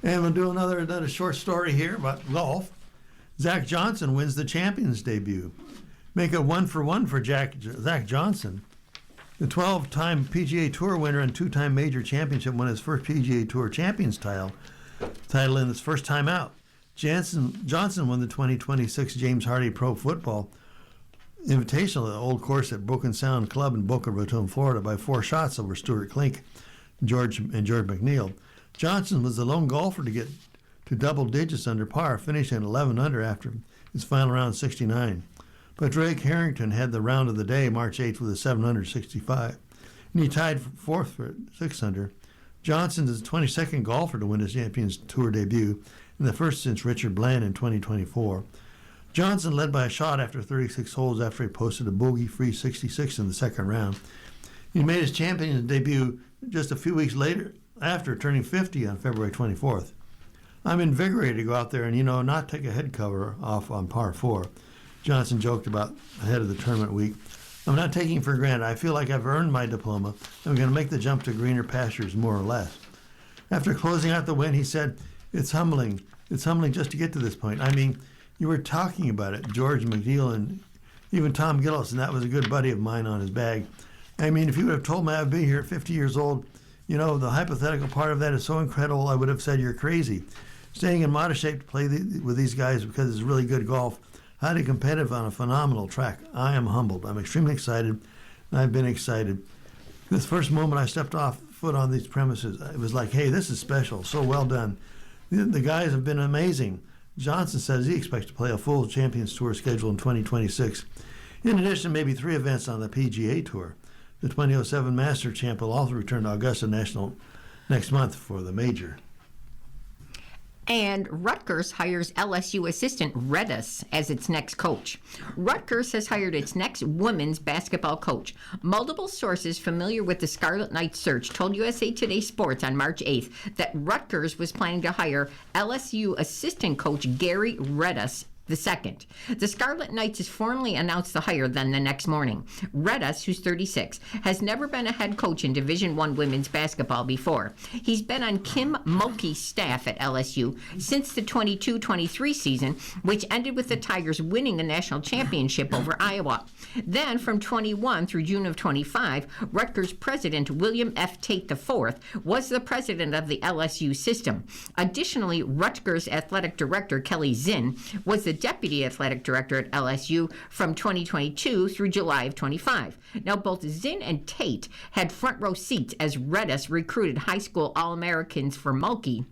And we'll do another short story here about golf. Zach Johnson wins the Champions debut. Make it 1-for-1 for Zach Johnson. The 12-time PGA Tour winner and 2-time major championship won his first PGA Tour Champions title in his first time out. Johnson won the 2026 James Hardy Pro Football Invitational at the Old Course at Broken Sound Club in Boca Raton, Florida, by 4 shots over Stuart Klink and George McNeil. Johnson was the lone golfer to get to double digits under par, finishing at 11 under after his final round 69. But Drake Harrington had the round of the day, March 8th, with a 765, and he tied for 4th for 6 under. Johnson is the 22nd golfer to win his Champions Tour debut, and the first since Richard Bland in 2024. Johnson led by a shot after 36 holes after he posted a bogey-free 66 in the second round. He made his Champions debut just a few weeks later after turning 50 on February 24th. I'm invigorated to go out there and, not take a head cover off on par 4. Johnson joked about ahead of the tournament week. I'm not taking for granted. I feel like I've earned my diploma. I'm going to make the jump to greener pastures, more or less. After closing out the win, he said, It's humbling. It's humbling just to get to this point. I mean, you were talking about it, George McNeil and even Tom Gillis, and that was a good buddy of mine on his bag. I mean, if you would have told me I'd be here at 50 years old, the hypothetical part of that is so incredible, I would have said you're crazy. Staying in modest shape to play with these guys because it's really good golf, highly competitive on a phenomenal track. I am humbled. I'm extremely excited, and I've been excited. This first moment I stepped off foot on these premises, it was like, hey, this is special, so well done. The guys have been amazing. Johnson says he expects to play a full Champions Tour schedule in 2026. In addition, maybe 3 events on the PGA Tour. The 2007 Master Champ will also return to Augusta National next month for the major. And Rutgers hires LSU assistant Redis as its next coach. Rutgers has hired its next women's basketball coach. Multiple sources familiar with the Scarlet Knights search told USA Today Sports on March 8th that Rutgers was planning to hire LSU assistant coach Gary Redis the second. The Scarlet Knights has formally announced the hire then the next morning. Redus, who's 36, has never been a head coach in Division I women's basketball before. He's been on Kim Mulkey's staff at LSU since the 22-23 season, which ended with the Tigers winning the national championship over Iowa. Then, from 21 through June of 25, Rutgers president William F. Tate IV was the president of the LSU system. Additionally, Rutgers athletic director Kelly Zinn was the deputy athletic director at LSU from 2022 through July of 25. Now, both Zinn and Tate had front row seats as Redus recruited high school All-Americans for Mulkey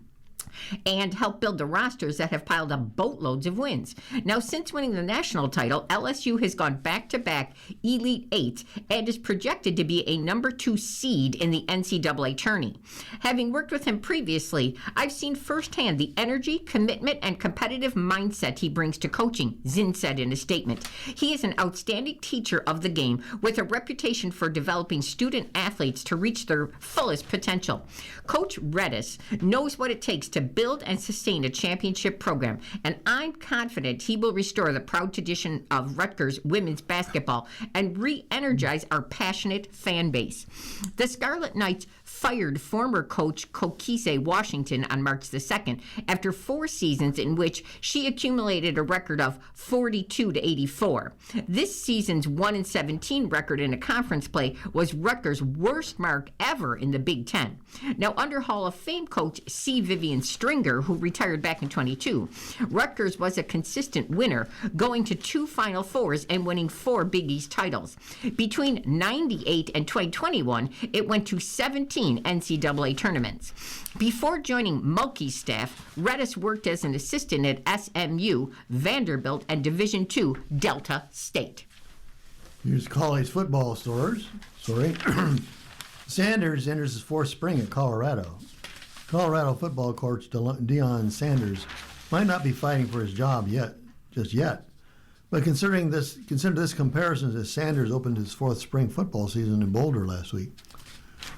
and helped build the rosters that have piled up boatloads of wins. Now, since winning the national title, LSU has gone back-to-back Elite Eights and is projected to be a number 2 seed in the NCAA tourney. Having worked with him previously, I've seen firsthand the energy, commitment, and competitive mindset he brings to coaching, Zinn said in a statement. He is an outstanding teacher of the game with a reputation for developing student athletes to reach their fullest potential. Coach Redus knows what it takes to build and sustain a championship program, and I'm confident he will restore the proud tradition of Rutgers women's basketball and re-energize our passionate fan base. The Scarlet Knights fired former coach Kokise Washington on March the 2nd after 4 seasons in which she accumulated a record of 42-84. This season's 1-17 record in a conference play was Rutgers' worst mark ever in the Big Ten. Now, under Hall of Fame coach C. Vivian Stringer, who retired back in 22, Rutgers was a consistent winner, going to 2 Final Fours and winning 4 Big East titles. Between 98 and 2021, it went to 17 NCAA tournaments. Before joining Mulkey's staff, Redus worked as an assistant at SMU, Vanderbilt, and Division II Delta State. Here's college football story. Sanders enters his 4th spring at Colorado. Colorado football coach Deion Sanders might not be fighting for his job just yet. But consider this comparison as Sanders opened his 4th spring football season in Boulder last week.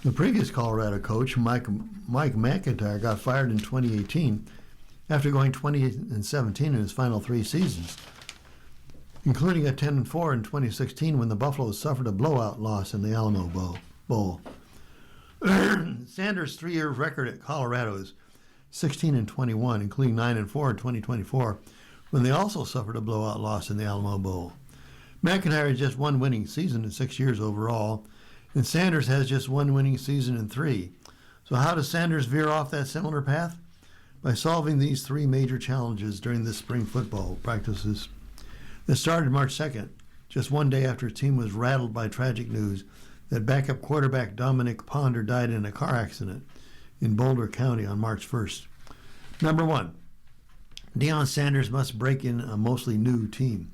The previous Colorado coach, Mike McIntyre, got fired in 2018 after going 20-17 in his final 3 seasons, including a 10-4 in 2016 when the Buffaloes suffered a blowout loss in the Alamo Bowl. Sanders' 3-year record at Colorado is 16-21, including 9-4 in 2024, when they also suffered a blowout loss in the Alamo Bowl. McIntyre has just 1 winning season in 6 years overall, and Sanders has just 1 winning season in 3. So how does Sanders veer off that similar path? By solving these 3 major challenges during the spring football practices. That started March 2nd, just 1 day after his team was rattled by tragic news that backup quarterback Dominic Ponder died in a car accident in Boulder County on March 1st. Number 1, Deion Sanders must break in a mostly new team.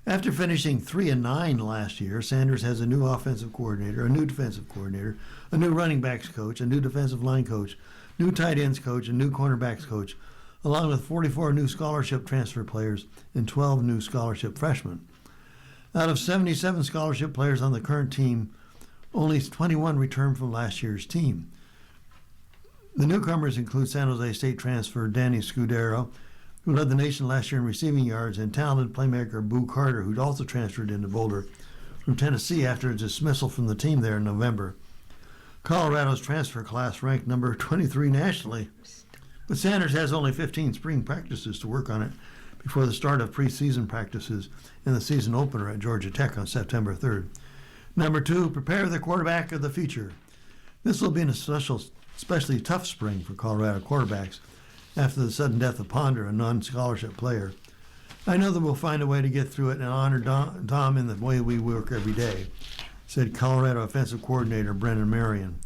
After finishing 3-9 last year, Sanders has a new offensive coordinator, a new defensive coordinator, a new running backs coach, a new defensive line coach, new tight ends coach, a new cornerbacks coach, along with 44 new scholarship transfer players and 12 new scholarship freshmen. Out of 77 scholarship players on the current team, only 21 returned from last year's team. The newcomers include San Jose State transfer Danny Scudero, who led the nation last year in receiving yards, and talented playmaker Boo Carter, who'd also transferred into Boulder from Tennessee after his dismissal from the team there in November. Colorado's transfer class ranked number 23 nationally, but Sanders has only 15 spring practices to work on it before the start of preseason practices and the season opener at Georgia Tech on September 3rd. Number 2, prepare the quarterback of the future. This will be an especially tough spring for Colorado quarterbacks after the sudden death of Ponder, a non-scholarship player. I know that we'll find a way to get through it and honor Dom in the way we work every day, said Colorado offensive coordinator Brendan Marion.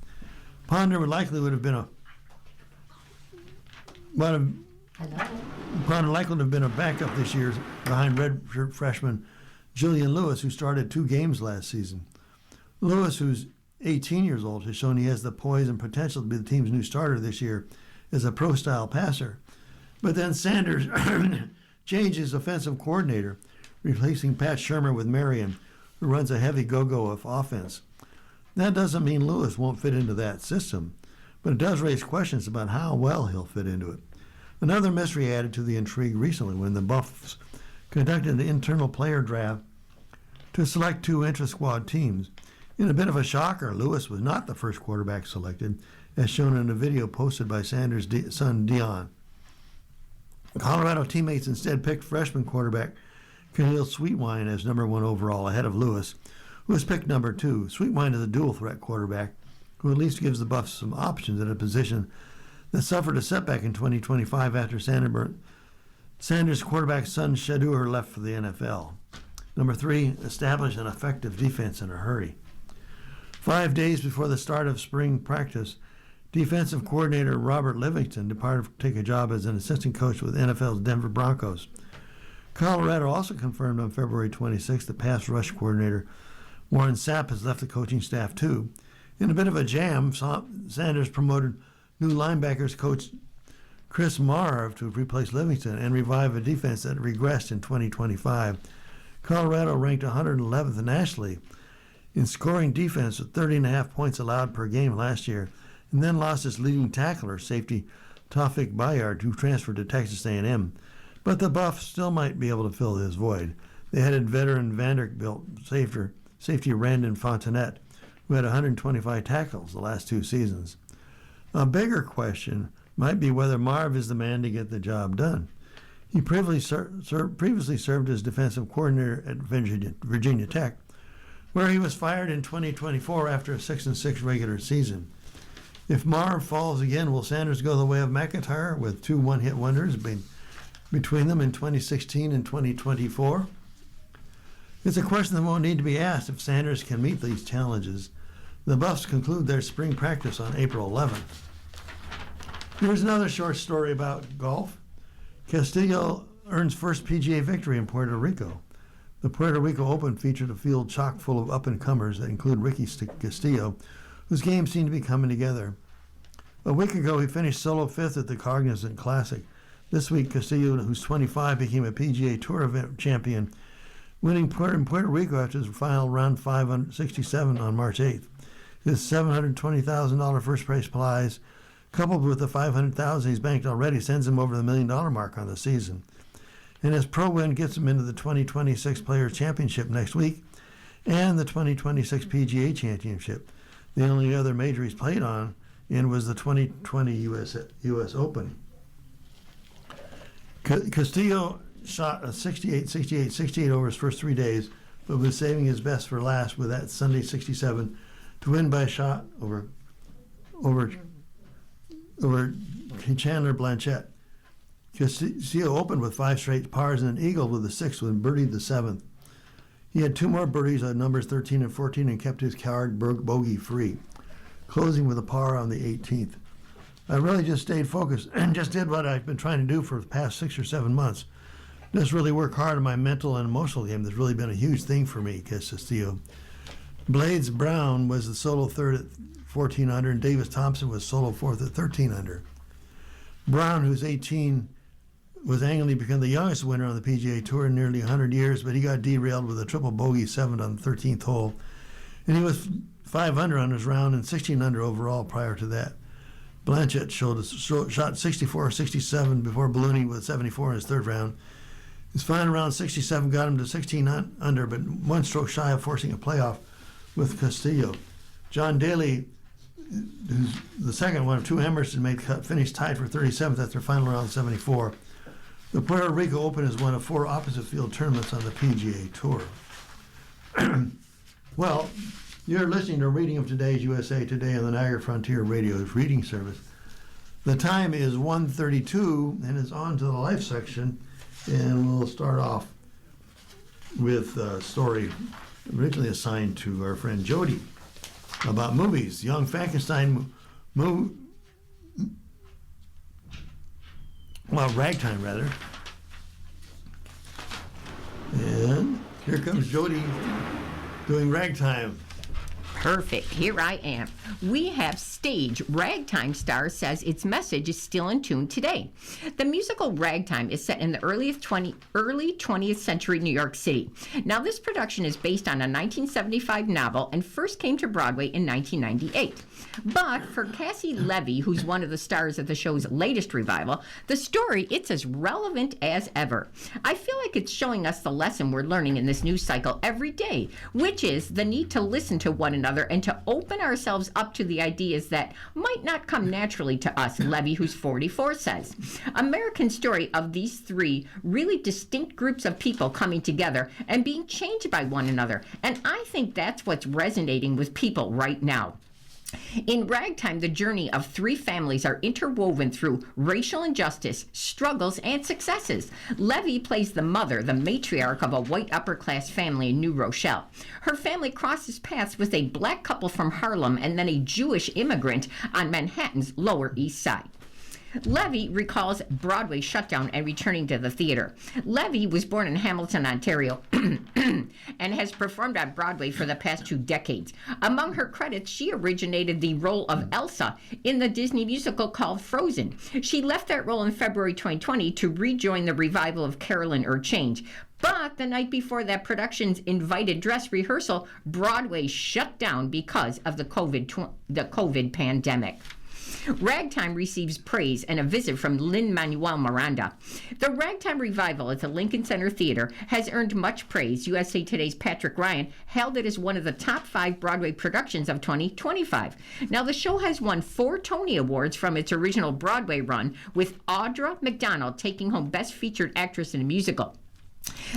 Ponder would likely have been a backup this year behind redshirt freshman Julian Lewis, who started 2 games last season. Lewis, who's 18 years old, has shown he has the poise and potential to be the team's new starter this year as a pro-style passer. But then Sanders changed his offensive coordinator, replacing Pat Shurmur with Marion, who runs a heavy go-go of offense. That doesn't mean Lewis won't fit into that system, but it does raise questions about how well he'll fit into it. Another mystery added to the intrigue recently when the Buffs conducted the internal player draft to select 2 intra-squad teams. In a bit of a shocker, Lewis was not the first quarterback selected, as shown in a video posted by Sanders' son Dion. Colorado teammates instead picked freshman quarterback Khalil Sweetwine as number 1 overall, ahead of Lewis, who was picked number 2. Sweetwine is a dual-threat quarterback who at least gives the Buffs some options at a position that suffered a setback in 2025 after Sanders' quarterback son Shedeur left for the NFL. Number 3, establish an effective defense in a hurry. 5 days before the start of spring practice, defensive coordinator Robert Livingston departed to take a job as an assistant coach with NFL's Denver Broncos. Colorado also confirmed on February 26th that pass rush coordinator Warren Sapp has left the coaching staff too. In a bit of a jam, Sanders promoted new linebackers coach Chris Marve to replace Livingston and revive a defense that regressed in 2025. Colorado ranked 111th nationally in scoring defense with 30.5 points allowed per game last year, and then lost its leading tackler, safety Tawfiq Bayard, who transferred to Texas A&M. But the Buffs still might be able to fill this void. They added veteran Vanderbilt safety Randon Fontenette, who had 125 tackles the last 2 seasons. A bigger question might be whether Marv is the man to get the job done. He previously served as defensive coordinator at Virginia Tech, where he was fired in 2024 after a 6-6 regular season. If Marv falls again, will Sanders go the way of McIntyre with 2 one-hit wonders between them in 2016 and 2024? It's a question that won't need to be asked if Sanders can meet these challenges. The Buffs conclude their spring practice on April 11th. Here's another short story about golf. Castillo earns first PGA victory in Puerto Rico. The Puerto Rico Open featured a field chock full of up-and-comers that include Ricky Castillo, whose game seemed to be coming together. A week ago, he finished solo 5th at the Cognizant Classic. This week, Castillo, who's 25, became a PGA Tour event champion, winning in Puerto Rico after his final round 567 on March 8th. His $720,000 first-prize prize, coupled with the $500,000 he's banked already, sends him over the $1 million mark on the season. And his pro win gets him into the 2026 Players Championship next week and the 2026 PGA Championship. The only other major he's played in was the 2020 U.S. Open. Castillo shot a 68 over his first 3 days, but was saving his best for last with that Sunday 67 to win by a shot over Chandler Blanchett. Castillo opened with 5 straight pars and an eagle with the 6th when birdied the 7th. He had 2 more birdies on numbers 13 and 14 and kept his card bogey free, closing with a par on the 18th. I really just stayed focused and just did what I've been trying to do for the past 6 or 7 months. Just really work hard on my mental and emotional game. That's really been a huge thing for me, Castillo. Blades Brown was the solo 3rd at 14 under, and Davis Thompson was solo 4th at 13 under. Brown, who's 18, was annually become the youngest winner on the PGA Tour in nearly 100 years, but he got derailed with a triple bogey 7th on the 13th hole. And he was 5 under on his round and 16 under overall prior to that. Blanchett shot 64-67 before ballooning with 74 in his 3rd round. His final round 67 got him to 16 under, but 1 stroke shy of forcing a playoff with Castillo. John Daly, who's the second one of 2 Emerson made cut, finished tied for 37th after final round 74. The Puerto Rico Open is one of 4 opposite field tournaments on the PGA Tour. Well, you're listening to a reading of today's USA Today on the Niagara Frontier Radio's reading service. The time is 1:32 and it's on to the life section, and we'll start off with a story originally assigned to our friend Jody about movies. Young Frankenstein Ragtime rather. And here comes Jody doing Ragtime. Perfect. Here I am. We have Stage. Ragtime Star says its message is still in tune today. The musical Ragtime is set in the early 20th century New York City. Now, this production is based on a 1975 novel and first came to Broadway in 1998. But for Cassie Levy, who's one of the stars of the show's latest revival, the story, it's as relevant as ever. I feel like it's showing us the lesson we're learning in this news cycle every day, which is the need to listen to one another and to open ourselves up to the ideas that might not come naturally to us, Levy, who's 44, says. American story of these three really distinct groups of people coming together and being changed by one another. And I think that's what's resonating with people right now. In Ragtime, the journey of three families are interwoven through racial injustice, struggles, and successes. Levy plays the mother, the matriarch of a white upper-class family in New Rochelle. Her family crosses paths with a black couple from Harlem and then a Jewish immigrant on Manhattan's Lower East Side. Levy recalls Broadway's shutdown and returning to the theater. Levy was born in Hamilton, Ontario, and has performed on Broadway for the past 2 decades. Among her credits, she originated the role of Elsa in the Disney musical called Frozen. She left that role in February 2020 to rejoin the revival of Carolyn or Change. But the night before that production's invited dress rehearsal, Broadway shut down because of the COVID pandemic. Ragtime receives praise and a visit from Lin-Manuel Miranda. The Ragtime revival at the Lincoln Center Theater has earned much praise. USA Today's Patrick Ryan hailed it as one of the top 5 Broadway productions of 2025. Now, the show has won 4 Tony Awards from its original Broadway run, with Audra McDonald taking home Best Featured Actress in a Musical.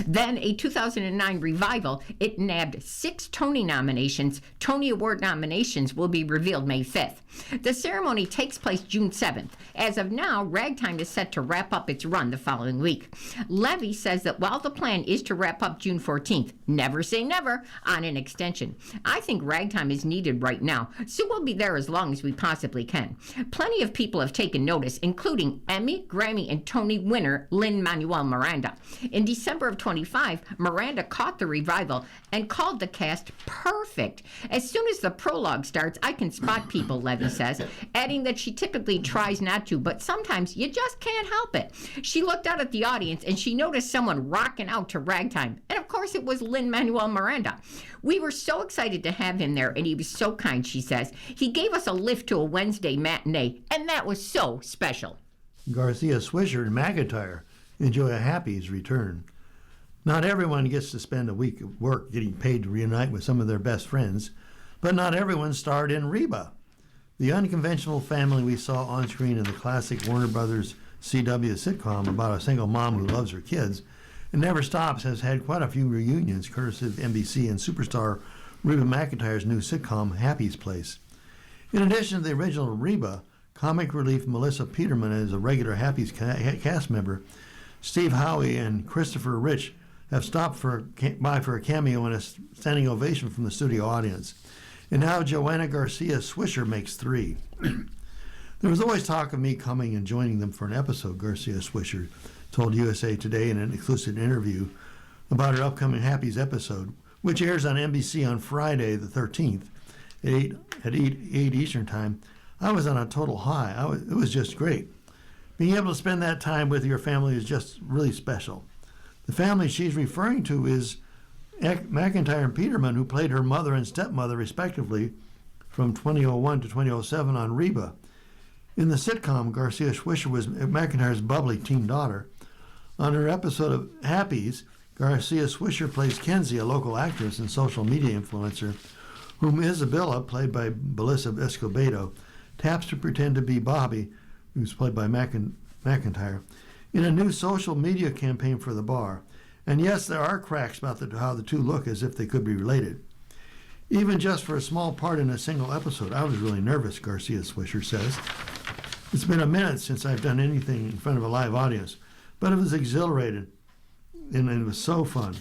Then, a 2009 revival, it nabbed 6 Tony nominations. Tony Award nominations will be revealed May 5th. The ceremony takes place June 7th. As of now, Ragtime is set to wrap up its run the following week. Levy says that while the plan is to wrap up June 14th, never say never on an extension. I think Ragtime is needed right now, so we'll be there as long as we possibly can. Plenty of people have taken notice, including Emmy, Grammy, and Tony winner Lin-Manuel Miranda. In December of 25, Miranda caught the revival and called the cast perfect. As soon as the prologue starts, I can spot people, Levy says, adding that she typically tries not to, but sometimes you just can't help it. She looked out at the audience and she noticed someone rocking out to Ragtime. And of course it was Lin-Manuel Miranda. We were so excited to have him there, and he was so kind, she says. He gave us a lift to a Wednesday matinee, and that was so special. Garcia Swisher and McIntyre enjoy a Happy's return. Not everyone gets to spend a week of work getting paid to reunite with some of their best friends, but not everyone starred in Reba. The unconventional family we saw on screen in the classic Warner Brothers CW sitcom about a single mom who loves her kids and never stops has had quite a few reunions courtesy of NBC and superstar Reba McEntire's new sitcom Happy's Place. In addition to the original Reba, comic relief Melissa Peterman is a regular Happy's cast member. Steve Howie and Christopher Rich have stopped by for a cameo and a standing ovation from the studio audience. And now Joanna Garcia Swisher makes 3. There was always talk of me coming and joining them for an episode, Garcia Swisher told USA Today in an exclusive interview about her upcoming Happy's episode, which airs on NBC on Friday the 13th at 8 Eastern Time. I was on a total high. It was just great. Being able to spend that time with your family is just really special. The family she's referring to is McIntyre and Peterman, who played her mother and stepmother respectively from 2001 to 2007 on Reba. In the sitcom, Garcia Swisher was McIntyre's bubbly teen daughter. On her episode of Happy's, Garcia Swisher plays Kenzie, a local actress and social media influencer, whom Isabella, played by Belissa Escobedo, taps to pretend to be Bobby, who's played by McIntyre, in a new social media campaign for the bar. And yes, there are cracks about how the two look as if they could be related. Even just for a small part in a single episode, I was really nervous, Garcia Swisher says. It's been a minute since I've done anything in front of a live audience, but it was exhilarating, and it was so fun.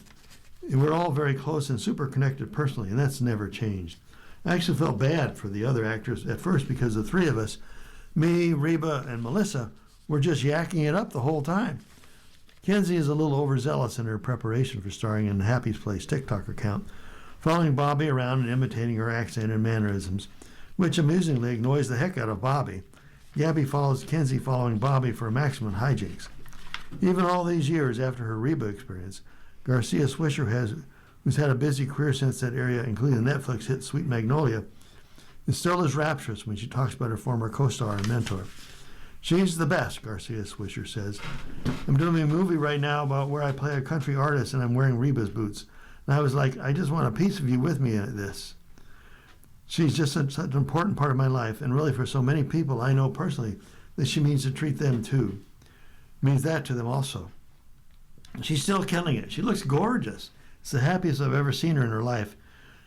And we're all very close and super connected personally, and that's never changed. I actually felt bad for the other actors at first because the 3 of us, me, Reba, and Melissa, were just yakking it up the whole time. Kenzie is a little overzealous in her preparation for starring in Happy's Place TikTok account, following Bobby around and imitating her accent and mannerisms, which amusingly annoys the heck out of Bobby. Gabby follows Kenzie following Bobby for maximum hijinks. Even all these years after her Reba experience, Garcia Swisher, who's had a busy career since that area, including the Netflix hit Sweet Magnolia, is still as rapturous when she talks about her former co-star and mentor. She's the best, Garcia Swisher says. I'm doing a movie right now about where I play a country artist and I'm wearing Reba's boots. And I was like, I just want a piece of you with me in this. She's just such an important part of my life, and really for so many people I know personally, that she means to treat them too. Means that to them also. She's still killing it. She looks gorgeous. It's the happiest I've ever seen her in her life.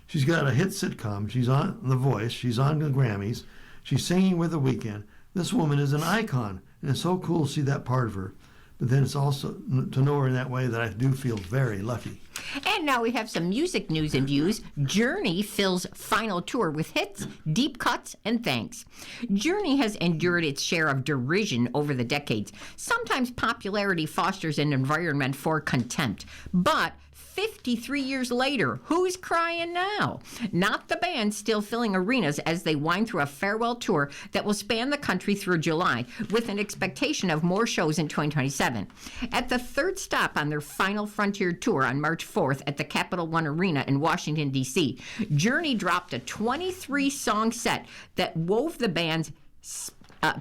She's got a hit sitcom. She's on The Voice. She's on the Grammys. She's singing with The Weeknd. This woman is an icon, and it's so cool to see that part of her. But then it's also to know her in that way that I do feel very lucky. And now we have some music news and views. Journey fills final tour with hits, deep cuts, and thanks. Journey has endured its share of derision over the decades. Sometimes popularity fosters an environment for contempt. But 53 years later, who's crying now? Not the band, still filling arenas as they wind through a farewell tour that will span the country through July, with an expectation of more shows in 2027. At the third stop on their final Frontier tour on March 4th at the Capital One Arena in Washington, D.C., Journey dropped a 23-song set that wove the band's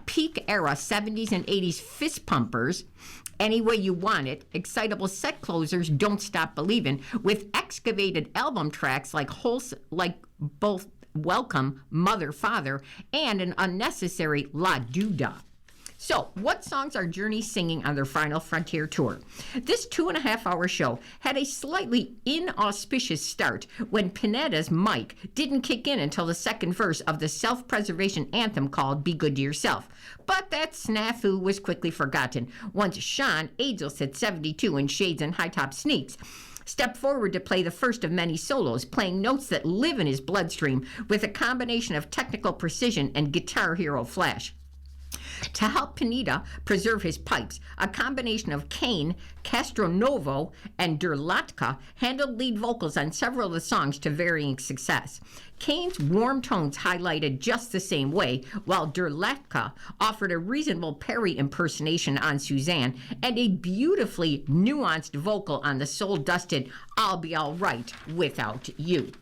peak era 70s and 80s fist pumpers, Any Way You Want It, excitable set closers, Don't Stop Believin', with excavated album tracks like both Welcome, Mother, Father, and an unnecessary La Duda. So, what songs are Journey singing on their final Frontier tour? This 2.5-hour show had a slightly inauspicious start when Pineda's mic didn't kick in until the second verse of the self-preservation anthem called Be Good to Yourself. But that snafu was quickly forgotten once Sean, ageless at 72 in shades and high-top sneaks, stepped forward to play the first of many solos, playing notes that live in his bloodstream with a combination of technical precision and guitar hero flash. To help Pineda preserve his pipes, a combination of Kane, Castronovo, and Durlatka handled lead vocals on several of the songs to varying success. Kane's warm tones highlighted just the same way, while Durlatka offered a reasonable Perry impersonation on Suzanne and a beautifully nuanced vocal on the soul-dusted I'll Be All Right Without You.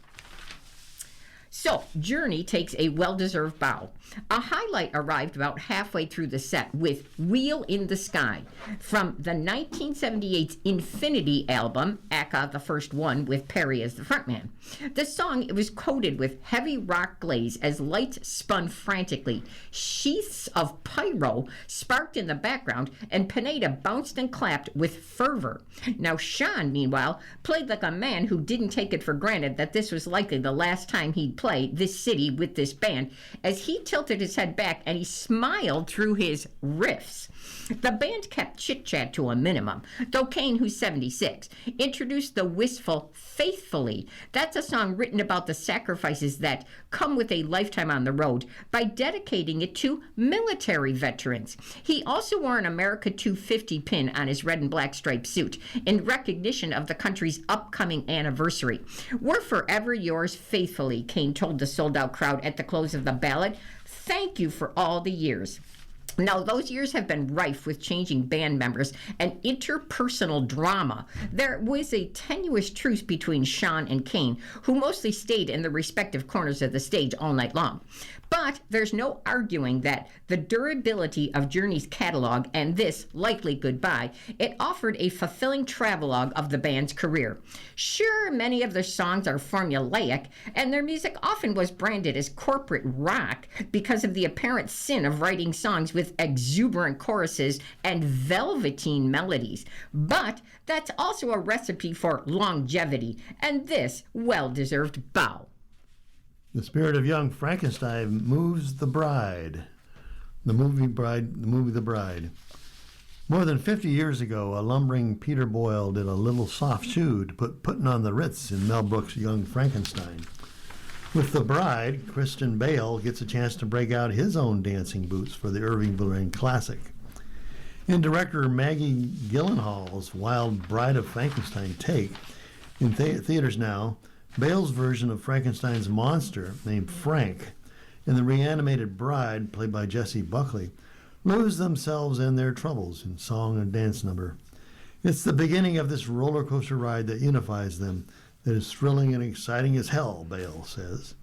So, Journey takes a well-deserved bow. A highlight arrived about halfway through the set with Wheel in the Sky from the 1978 Infinity album, aka the first one with Perry as the frontman. The song, it was coated with heavy rock glaze as lights spun frantically. Sheaths of pyro sparked in the background, and Pineda bounced and clapped with fervor. Now, Sean, meanwhile, played like a man who didn't take it for granted that this was likely the last time he'd play this city with this band, as he tilted his head back and he smiled through his riffs. The band kept chit-chat to a minimum, though Kane, who's 76, introduced the wistful Faithfully. That's a song written about the sacrifices that come with a lifetime on the road, by dedicating it to military veterans. He also wore an America 250 pin on his red and black striped suit in recognition of the country's upcoming anniversary. We're forever yours faithfully, Kane told the sold-out crowd at the close of the ballad. Thank you for all the years. Now, those years have been rife with changing band members and interpersonal drama. There was a tenuous truce between Sean and Kane, who mostly stayed in the respective corners of the stage all night long. But there's no arguing that the durability of Journey's catalog and this likely goodbye, it offered a fulfilling travelogue of the band's career. Sure, many of their songs are formulaic, and their music often was branded as corporate rock because of the apparent sin of writing songs with exuberant choruses and velveteen melodies. But that's also a recipe for longevity, and this well-deserved bow. The spirit of young Frankenstein moves the bride. The movie The Bride. More than 50 years ago, a lumbering Peter Boyle did a little soft shoe to put Puttin' on the Ritz in Mel Brooks' Young Frankenstein. With The Bride, Christian Bale gets a chance to break out his own dancing boots for the Irving Berlin classic. In director Maggie Gyllenhaal's wild Bride of Frankenstein take, in theaters now, Bale's version of Frankenstein's monster, named Frank, and the reanimated bride, played by Jessie Buckley, lose themselves in their troubles in song and dance number. It's the beginning of this roller coaster ride that unifies them, that is thrilling and exciting as hell, Bale says.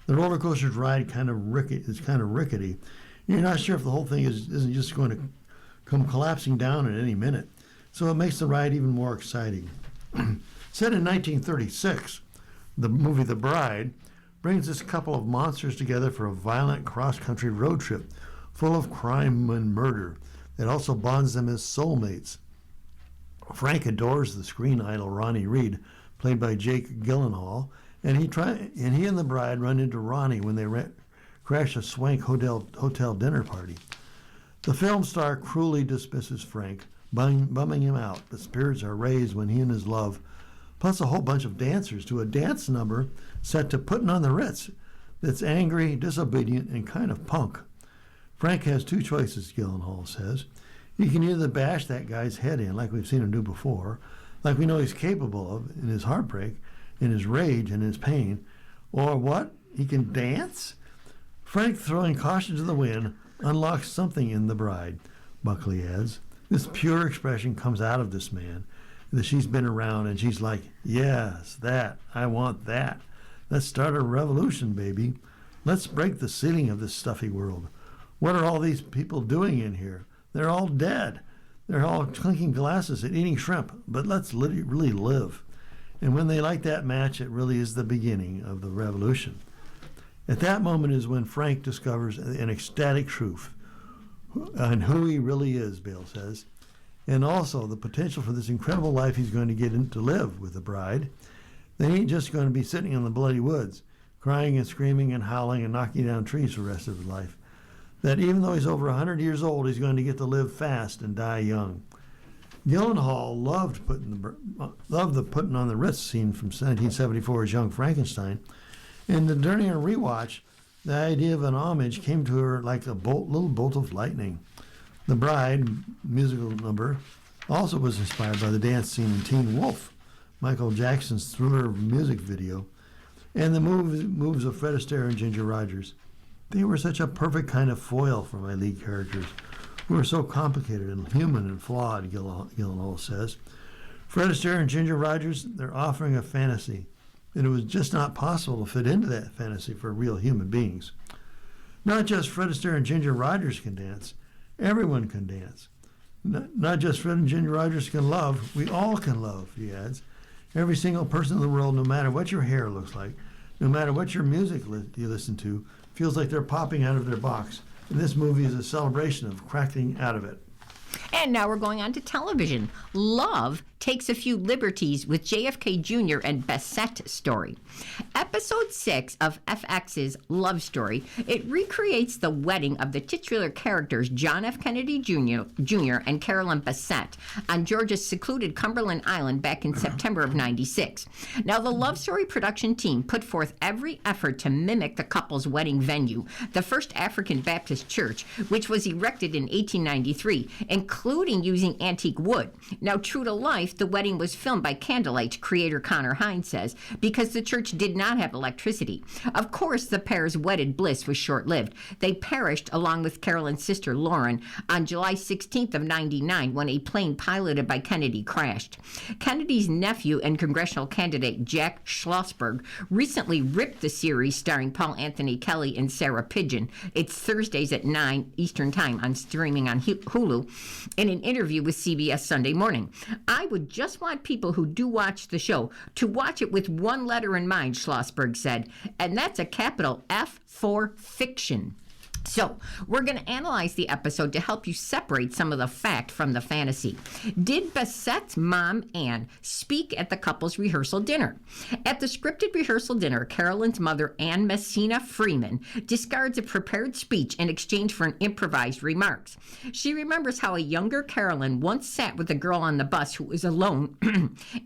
The roller coaster's ride is kind of rickety. You're not sure if the whole thing isn't just going to come collapsing down at any minute, so it makes the ride even more exciting. Set in 1936, the movie The Bride brings this couple of monsters together for a violent cross-country road trip full of crime and murder that also bonds them as soulmates. Frank adores the screen idol Ronnie Reed, played by Jake Gyllenhaal, and he and the bride run into Ronnie when they crash a swank hotel dinner party. The film star cruelly dismisses Frank, bumming him out, but spirits are raised when he and his love, plus a whole bunch of dancers, to a dance number set to Puttin' on the Ritz that's angry, disobedient, and kind of punk. Frank has two choices, Gyllenhaal says. He can either bash that guy's head in, like we've seen him do before, like we know he's capable of in his heartbreak, in his rage, and his pain, or what? He can dance? Frank, throwing caution to the wind, unlocks something in the bride, Buckley adds. This pure expression comes out of this man, that she's been around, and she's like, yes, that, I want that. Let's start a revolution, baby. Let's break the ceiling of this stuffy world. What are all these people doing in here? They're all dead. They're all clinking glasses and eating shrimp, but let's really live. And when they light that match, it really is the beginning of the revolution. At that moment is when Frank discovers an ecstatic truth on who he really is, Bale says, and also the potential for this incredible life he's going to get to live with the bride. They ain't just going to be sitting in the bloody woods, crying and screaming and howling and knocking down trees for the rest of his life. That even though he's over 100 years old, he's going to get to live fast and die young. Gyllenhaal loved the Puttin' on the Ritz scene from 1974's Young Frankenstein, and during a rewatch, the idea of an homage came to her like a little bolt of lightning. The Bride musical number also was inspired by the dance scene in Teen Wolf, Michael Jackson's Thriller music video, and the moves of Fred Astaire and Ginger Rogers. They were such a perfect kind of foil for my lead characters, who are so complicated and human and flawed, Gyllenhaal says. Fred Astaire and Ginger Rogers, they're offering a fantasy, and it was just not possible to fit into that fantasy for real human beings. Not just Fred Astaire and Ginger Rogers can dance, everyone can dance. Not just Fred and Ginger Rogers can love, we all can love, he adds. Every single person in the world, no matter what your hair looks like, no matter what your music you listen to, feels like they're popping out of their box. And this movie is a celebration of cracking out of it. And now we're going on to television. Love takes a few liberties with JFK Jr. and Bassett story. Episode 6 of FX's Love Story, it recreates the wedding of the titular characters John F. Kennedy Jr. and Carolyn Bassett on Georgia's secluded Cumberland Island back in September of '96. Now, the Love Story production team put forth every effort to mimic the couple's wedding venue, the First African Baptist Church, which was erected in 1893, including using antique wood. Now, true to life, the wedding was filmed by candlelight, creator Connor Hines says, because the church did not have electricity. Of course, the pair's wedded bliss was short-lived. They perished along with Carolyn's sister Lauren on July 16th of '99 when a plane piloted by Kennedy crashed. Kennedy's nephew and congressional candidate Jack Schlossberg recently ripped the series starring Paul Anthony Kelly and Sarah Pidgeon. It's Thursdays at 9 Eastern Time on streaming on Hulu. In an interview with CBS Sunday Morning, I would just want people who do watch the show to watch it with one letter in mind, Schlossberg said, and that's a capital F for fiction. So, we're going to analyze the episode to help you separate some of the fact from the fantasy. Did Bassett's mom, Anne, speak at the couple's rehearsal dinner? At the scripted rehearsal dinner, Carolyn's mother, Anne Messina Freeman, discards a prepared speech in exchange for an improvised remarks. She remembers how a younger Carolyn once sat with a girl on the bus who was alone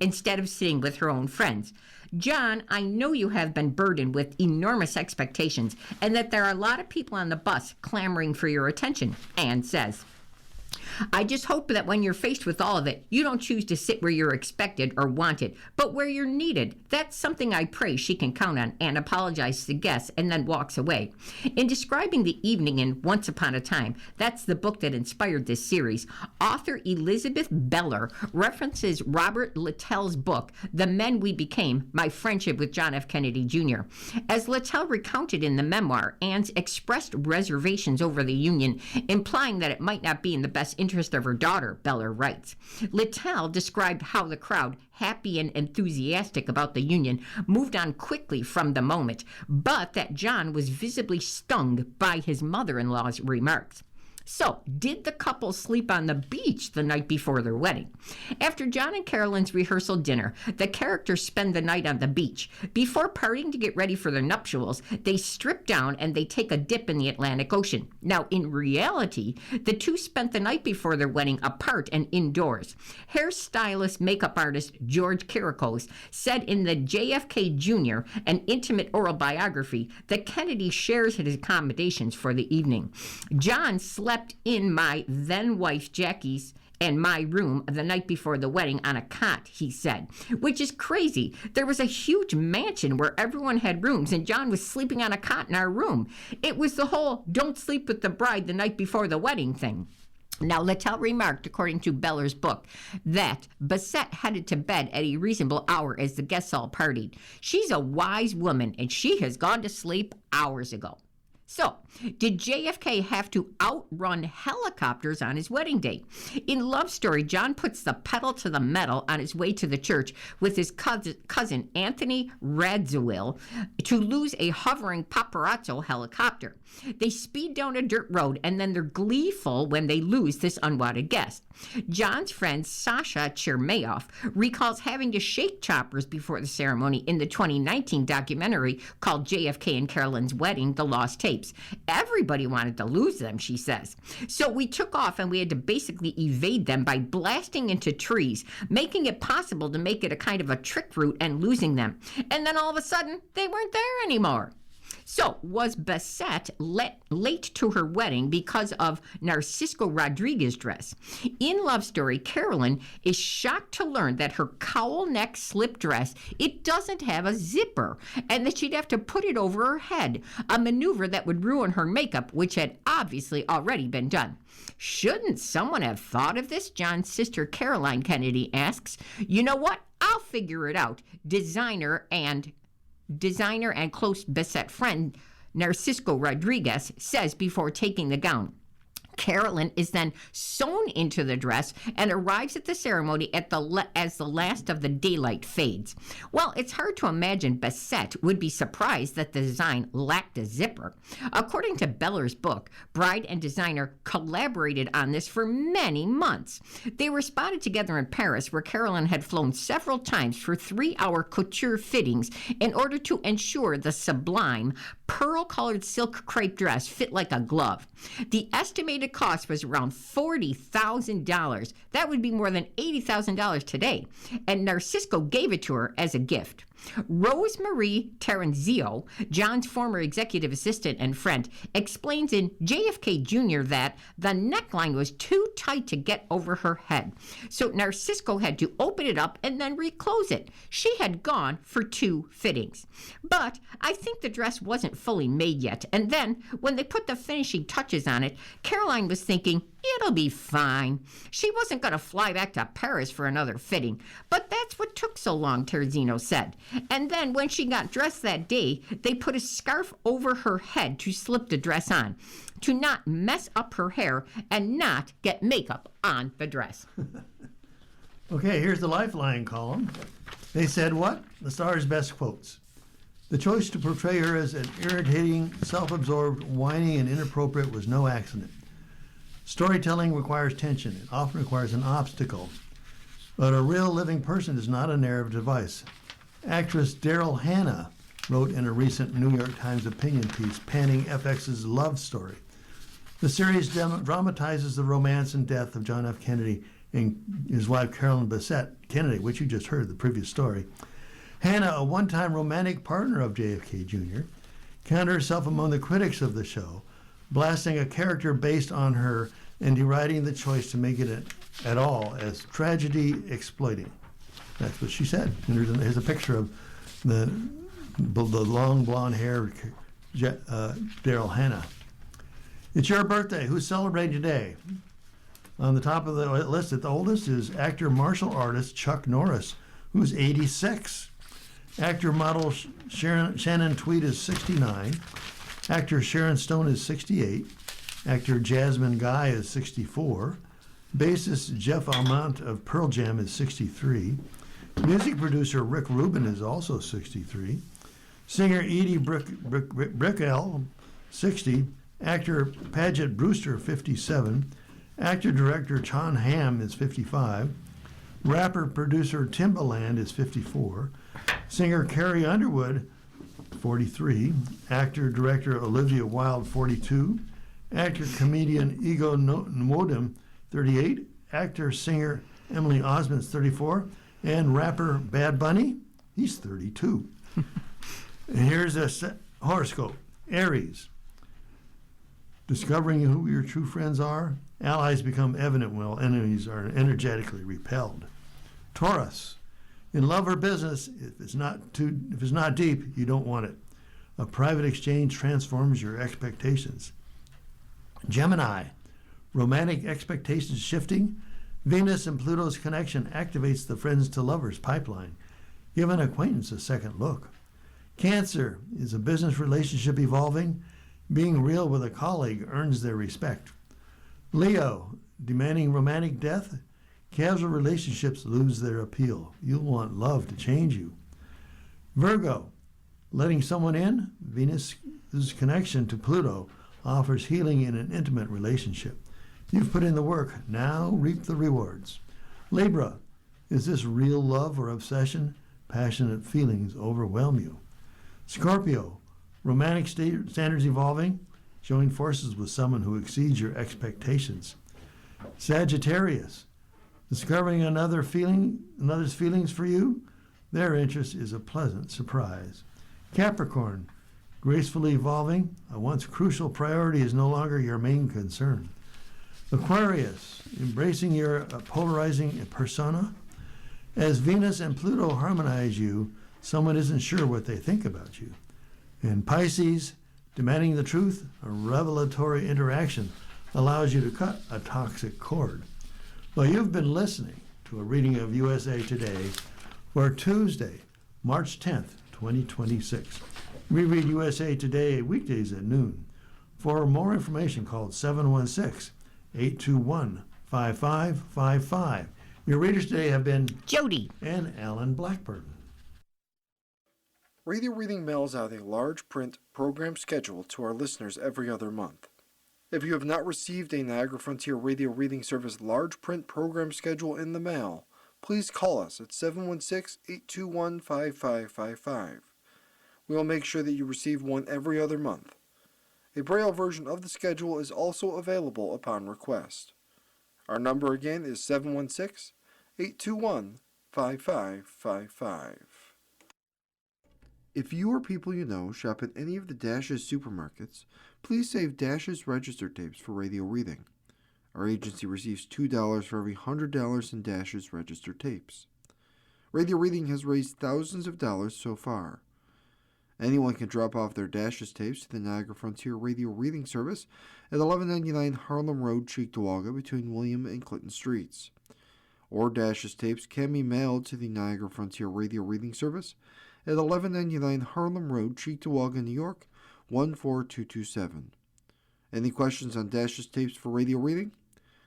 instead of sitting with her own friends. John, I know you have been burdened with enormous expectations and that there are a lot of people on the bus clamoring for your attention, Anne says. I just hope that when you're faced with all of it, you don't choose to sit where you're expected or wanted, but where you're needed. That's something I pray she can count on, and apologizes to guests and then walks away. In describing the evening in Once Upon a Time, that's the book that inspired this series, author Elizabeth Beller references Robert Littell's book, The Men We Became, My Friendship with John F. Kennedy Jr. As Littell recounted in the memoir, Ann's expressed reservations over the Union, implying that it might not be in the best interest of her daughter, Beller writes. Littell described how the crowd, happy and enthusiastic about the Union, moved on quickly from the moment, but that John was visibly stung by his mother-in-law's remarks. So, did the couple sleep on the beach the night before their wedding? After John and Carolyn's rehearsal dinner, the characters spend the night on the beach. Before parting to get ready for their nuptials, they strip down and they take a dip in the Atlantic Ocean. Now, in reality, the two spent the night before their wedding apart and indoors. Hairstylist makeup artist George Kirakos said in the JFK Jr., an intimate oral biography, that Kennedy shares his accommodations for the evening. John slept in my then-wife Jackie's and my room the night before the wedding on a cot, he said, which is crazy. There was a huge mansion where everyone had rooms, and John was sleeping on a cot in our room. It was the whole don't sleep with the bride the night before the wedding thing. Now, Littell remarked, according to Beller's book, that Bessette headed to bed at a reasonable hour as the guests all partied. She's a wise woman, and she has gone to sleep hours ago. So, did JFK have to outrun helicopters on his wedding day? In Love Story, John puts the pedal to the metal on his way to the church with his cousin Anthony Radziwill to lose a hovering paparazzo helicopter. They speed down a dirt road, and then they're gleeful when they lose this unwanted guest. John's friend Sasha Chermayoff recalls having to shake choppers before the ceremony in the 2019 documentary called JFK and Carolyn's Wedding, The Lost Tapes. Everybody wanted to lose them, she says. So we took off and we had to basically evade them by blasting into trees, making it possible to make it a kind of a trick route and losing them. And then all of a sudden, they weren't there anymore. So, was Bessette late to her wedding because of Narcisco Rodriguez's dress? In Love Story, Carolyn is shocked to learn that her cowl neck slip dress, it doesn't have a zipper, and that she'd have to put it over her head, a maneuver that would ruin her makeup, which had obviously already been done. Shouldn't someone have thought of this? John's sister Caroline Kennedy asks. You know what? I'll figure it out. Designer and close Bessette friend Narcisco Rodriguez says before taking the gown. Carolyn is then sewn into the dress and arrives at the ceremony as the last of the daylight fades. Well, it's hard to imagine Bessette would be surprised that the design lacked a zipper. According to Beller's book, bride and designer collaborated on this for many months. They were spotted together in Paris, where Carolyn had flown several times for 3-hour couture fittings in order to ensure the sublime pearl-colored silk crepe dress fit like a glove. The estimated cost was around $40,000. That would be more than $80,000 today. And Narcisco gave it to her as a gift. Rosemarie Terenzio, John's former executive assistant and friend, explains in JFK Jr. that the neckline was too tight to get over her head. So Narcisco had to open it up and then reclose it. She had gone for 2 fittings. But I think the dress wasn't fully made yet. And then when they put the finishing touches on it, Caroline was thinking, it'll be fine. She wasn't going to fly back to Paris for another fitting. But that's what took so long, Terzino said. And then when she got dressed that day, they put a scarf over her head to slip the dress on, to not mess up her hair and not get makeup on the dress. Okay, here's the Lifeline column. They said what? The Star's best quotes. The choice to portray her as an irritating, self-absorbed, whiny, and inappropriate was no accident. Storytelling requires tension. It often requires an obstacle. But a real living person is not a narrative device. Actress Daryl Hannah wrote in a recent New York Times opinion piece panning FX's Love Story. The series dramatizes the romance and death of John F. Kennedy and his wife Carolyn Bessette Kennedy, which you just heard the previous story. Hannah, a one-time romantic partner of JFK Jr., counted herself among the critics of the show, blasting a character based on her and deriding the choice to make it at all as tragedy exploiting. That's what she said. And there's a picture of the long blonde hair Daryl Hannah. It's your birthday. Who's celebrating today? On the top of the list, the oldest is actor martial artist Chuck Norris, who's 86. Actor model Shannon Tweed is 69. Actor Sharon Stone is 68. Actor Jasmine Guy is 64. Bassist Jeff Almont of Pearl Jam is 63. Music producer Rick Rubin is also 63. Singer Edie Brickell, 60. Actor Paget Brewster, 57. Actor-director John Hamm is 55. Rapper-producer Timbaland is 54. Singer Carrie Underwood, 43. Actor-director Olivia Wilde, 42. Actor-comedian Ego Nwodum, 38. Actor-singer Emily Osment, 34. And rapper Bad Bunny, he's 32. And here's a horoscope. Aries. Discovering who your true friends are. Allies become evident while enemies are energetically repelled. Taurus. In love or business, if it's not deep, you don't want it. A private exchange transforms your expectations. Gemini. Romantic expectations shifting. Venus and Pluto's connection activates the friends to lovers pipeline. Give an acquaintance a second look. Cancer. Is a business relationship evolving? Being real with a colleague earns their respect. Leo. Demanding romantic depth? Casual relationships lose their appeal. You'll want love to change you. Virgo. Letting someone in? Venus's connection to Pluto offers healing in an intimate relationship. You've put in the work. Now reap the rewards. Libra. Is this real love or obsession? Passionate feelings overwhelm you. Scorpio. Romantic standards evolving? Join forces with someone who exceeds your expectations. Sagittarius. Discovering another's feelings for you? Their interest is a pleasant surprise. Capricorn. Gracefully evolving? A once crucial priority is no longer your main concern. Aquarius. Embracing your polarizing persona? As Venus and Pluto harmonize you, someone isn't sure what they think about you. And Pisces. Demanding the truth, a revelatory interaction allows you to cut a toxic cord. Well, you've been listening to a reading of USA Today for Tuesday, March 10th, 2026. We read USA Today weekdays at noon. For more information, call 716-821-5555. Your readers today have been Jody and Alan Blackburn. Radio Reading mails out a large print program schedule to our listeners every other month. If you have not received a Niagara Frontier Radio Reading Service large print program schedule in the mail, please call us at 716-821-5555. We will make sure that you receive one every other month. A Braille version of the schedule is also available upon request. Our number again is 716-821-5555. If you or people you know shop at any of the Dash's supermarkets, please save Dash's register tapes for radio reading. Our agency receives $2 for every $100 in Dash's register tapes. Radio reading has raised thousands of dollars so far. Anyone can drop off their Dash's tapes to the Niagara Frontier Radio Reading Service at 1199 Harlem Road, Cheektowaga, between William and Clinton Streets. Or Dash's tapes can be mailed to the Niagara Frontier Radio Reading Service at 1199 Harlem Road, Cheektowaga, New York, 14227. Any questions on Dash's tapes for radio reading?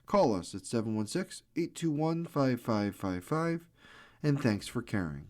Call us at 716-821-5555, and thanks for caring.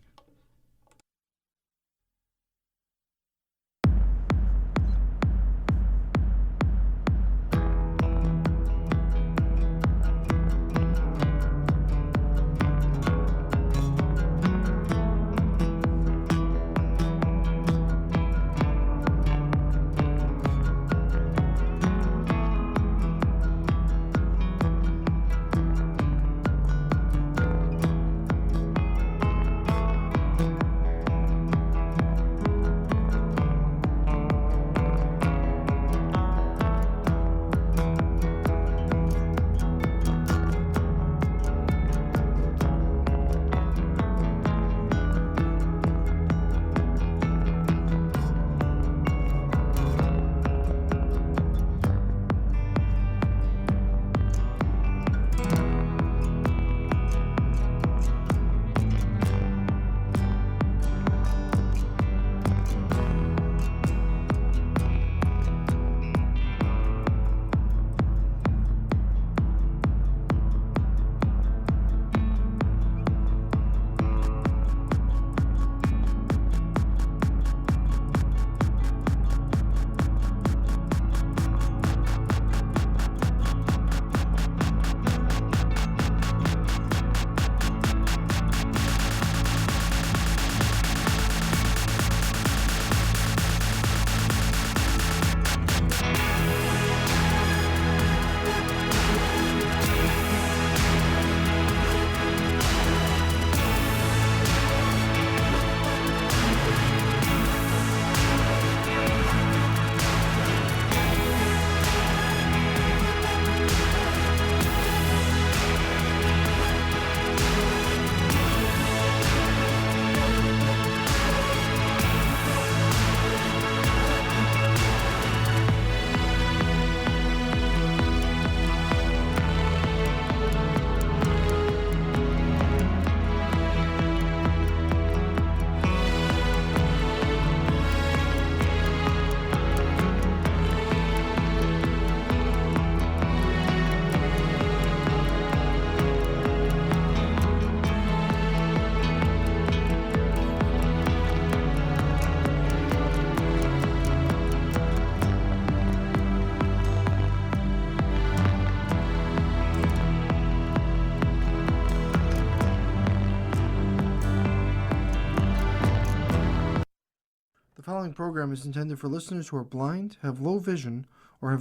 following program is intended for listeners who are blind, have low vision, or have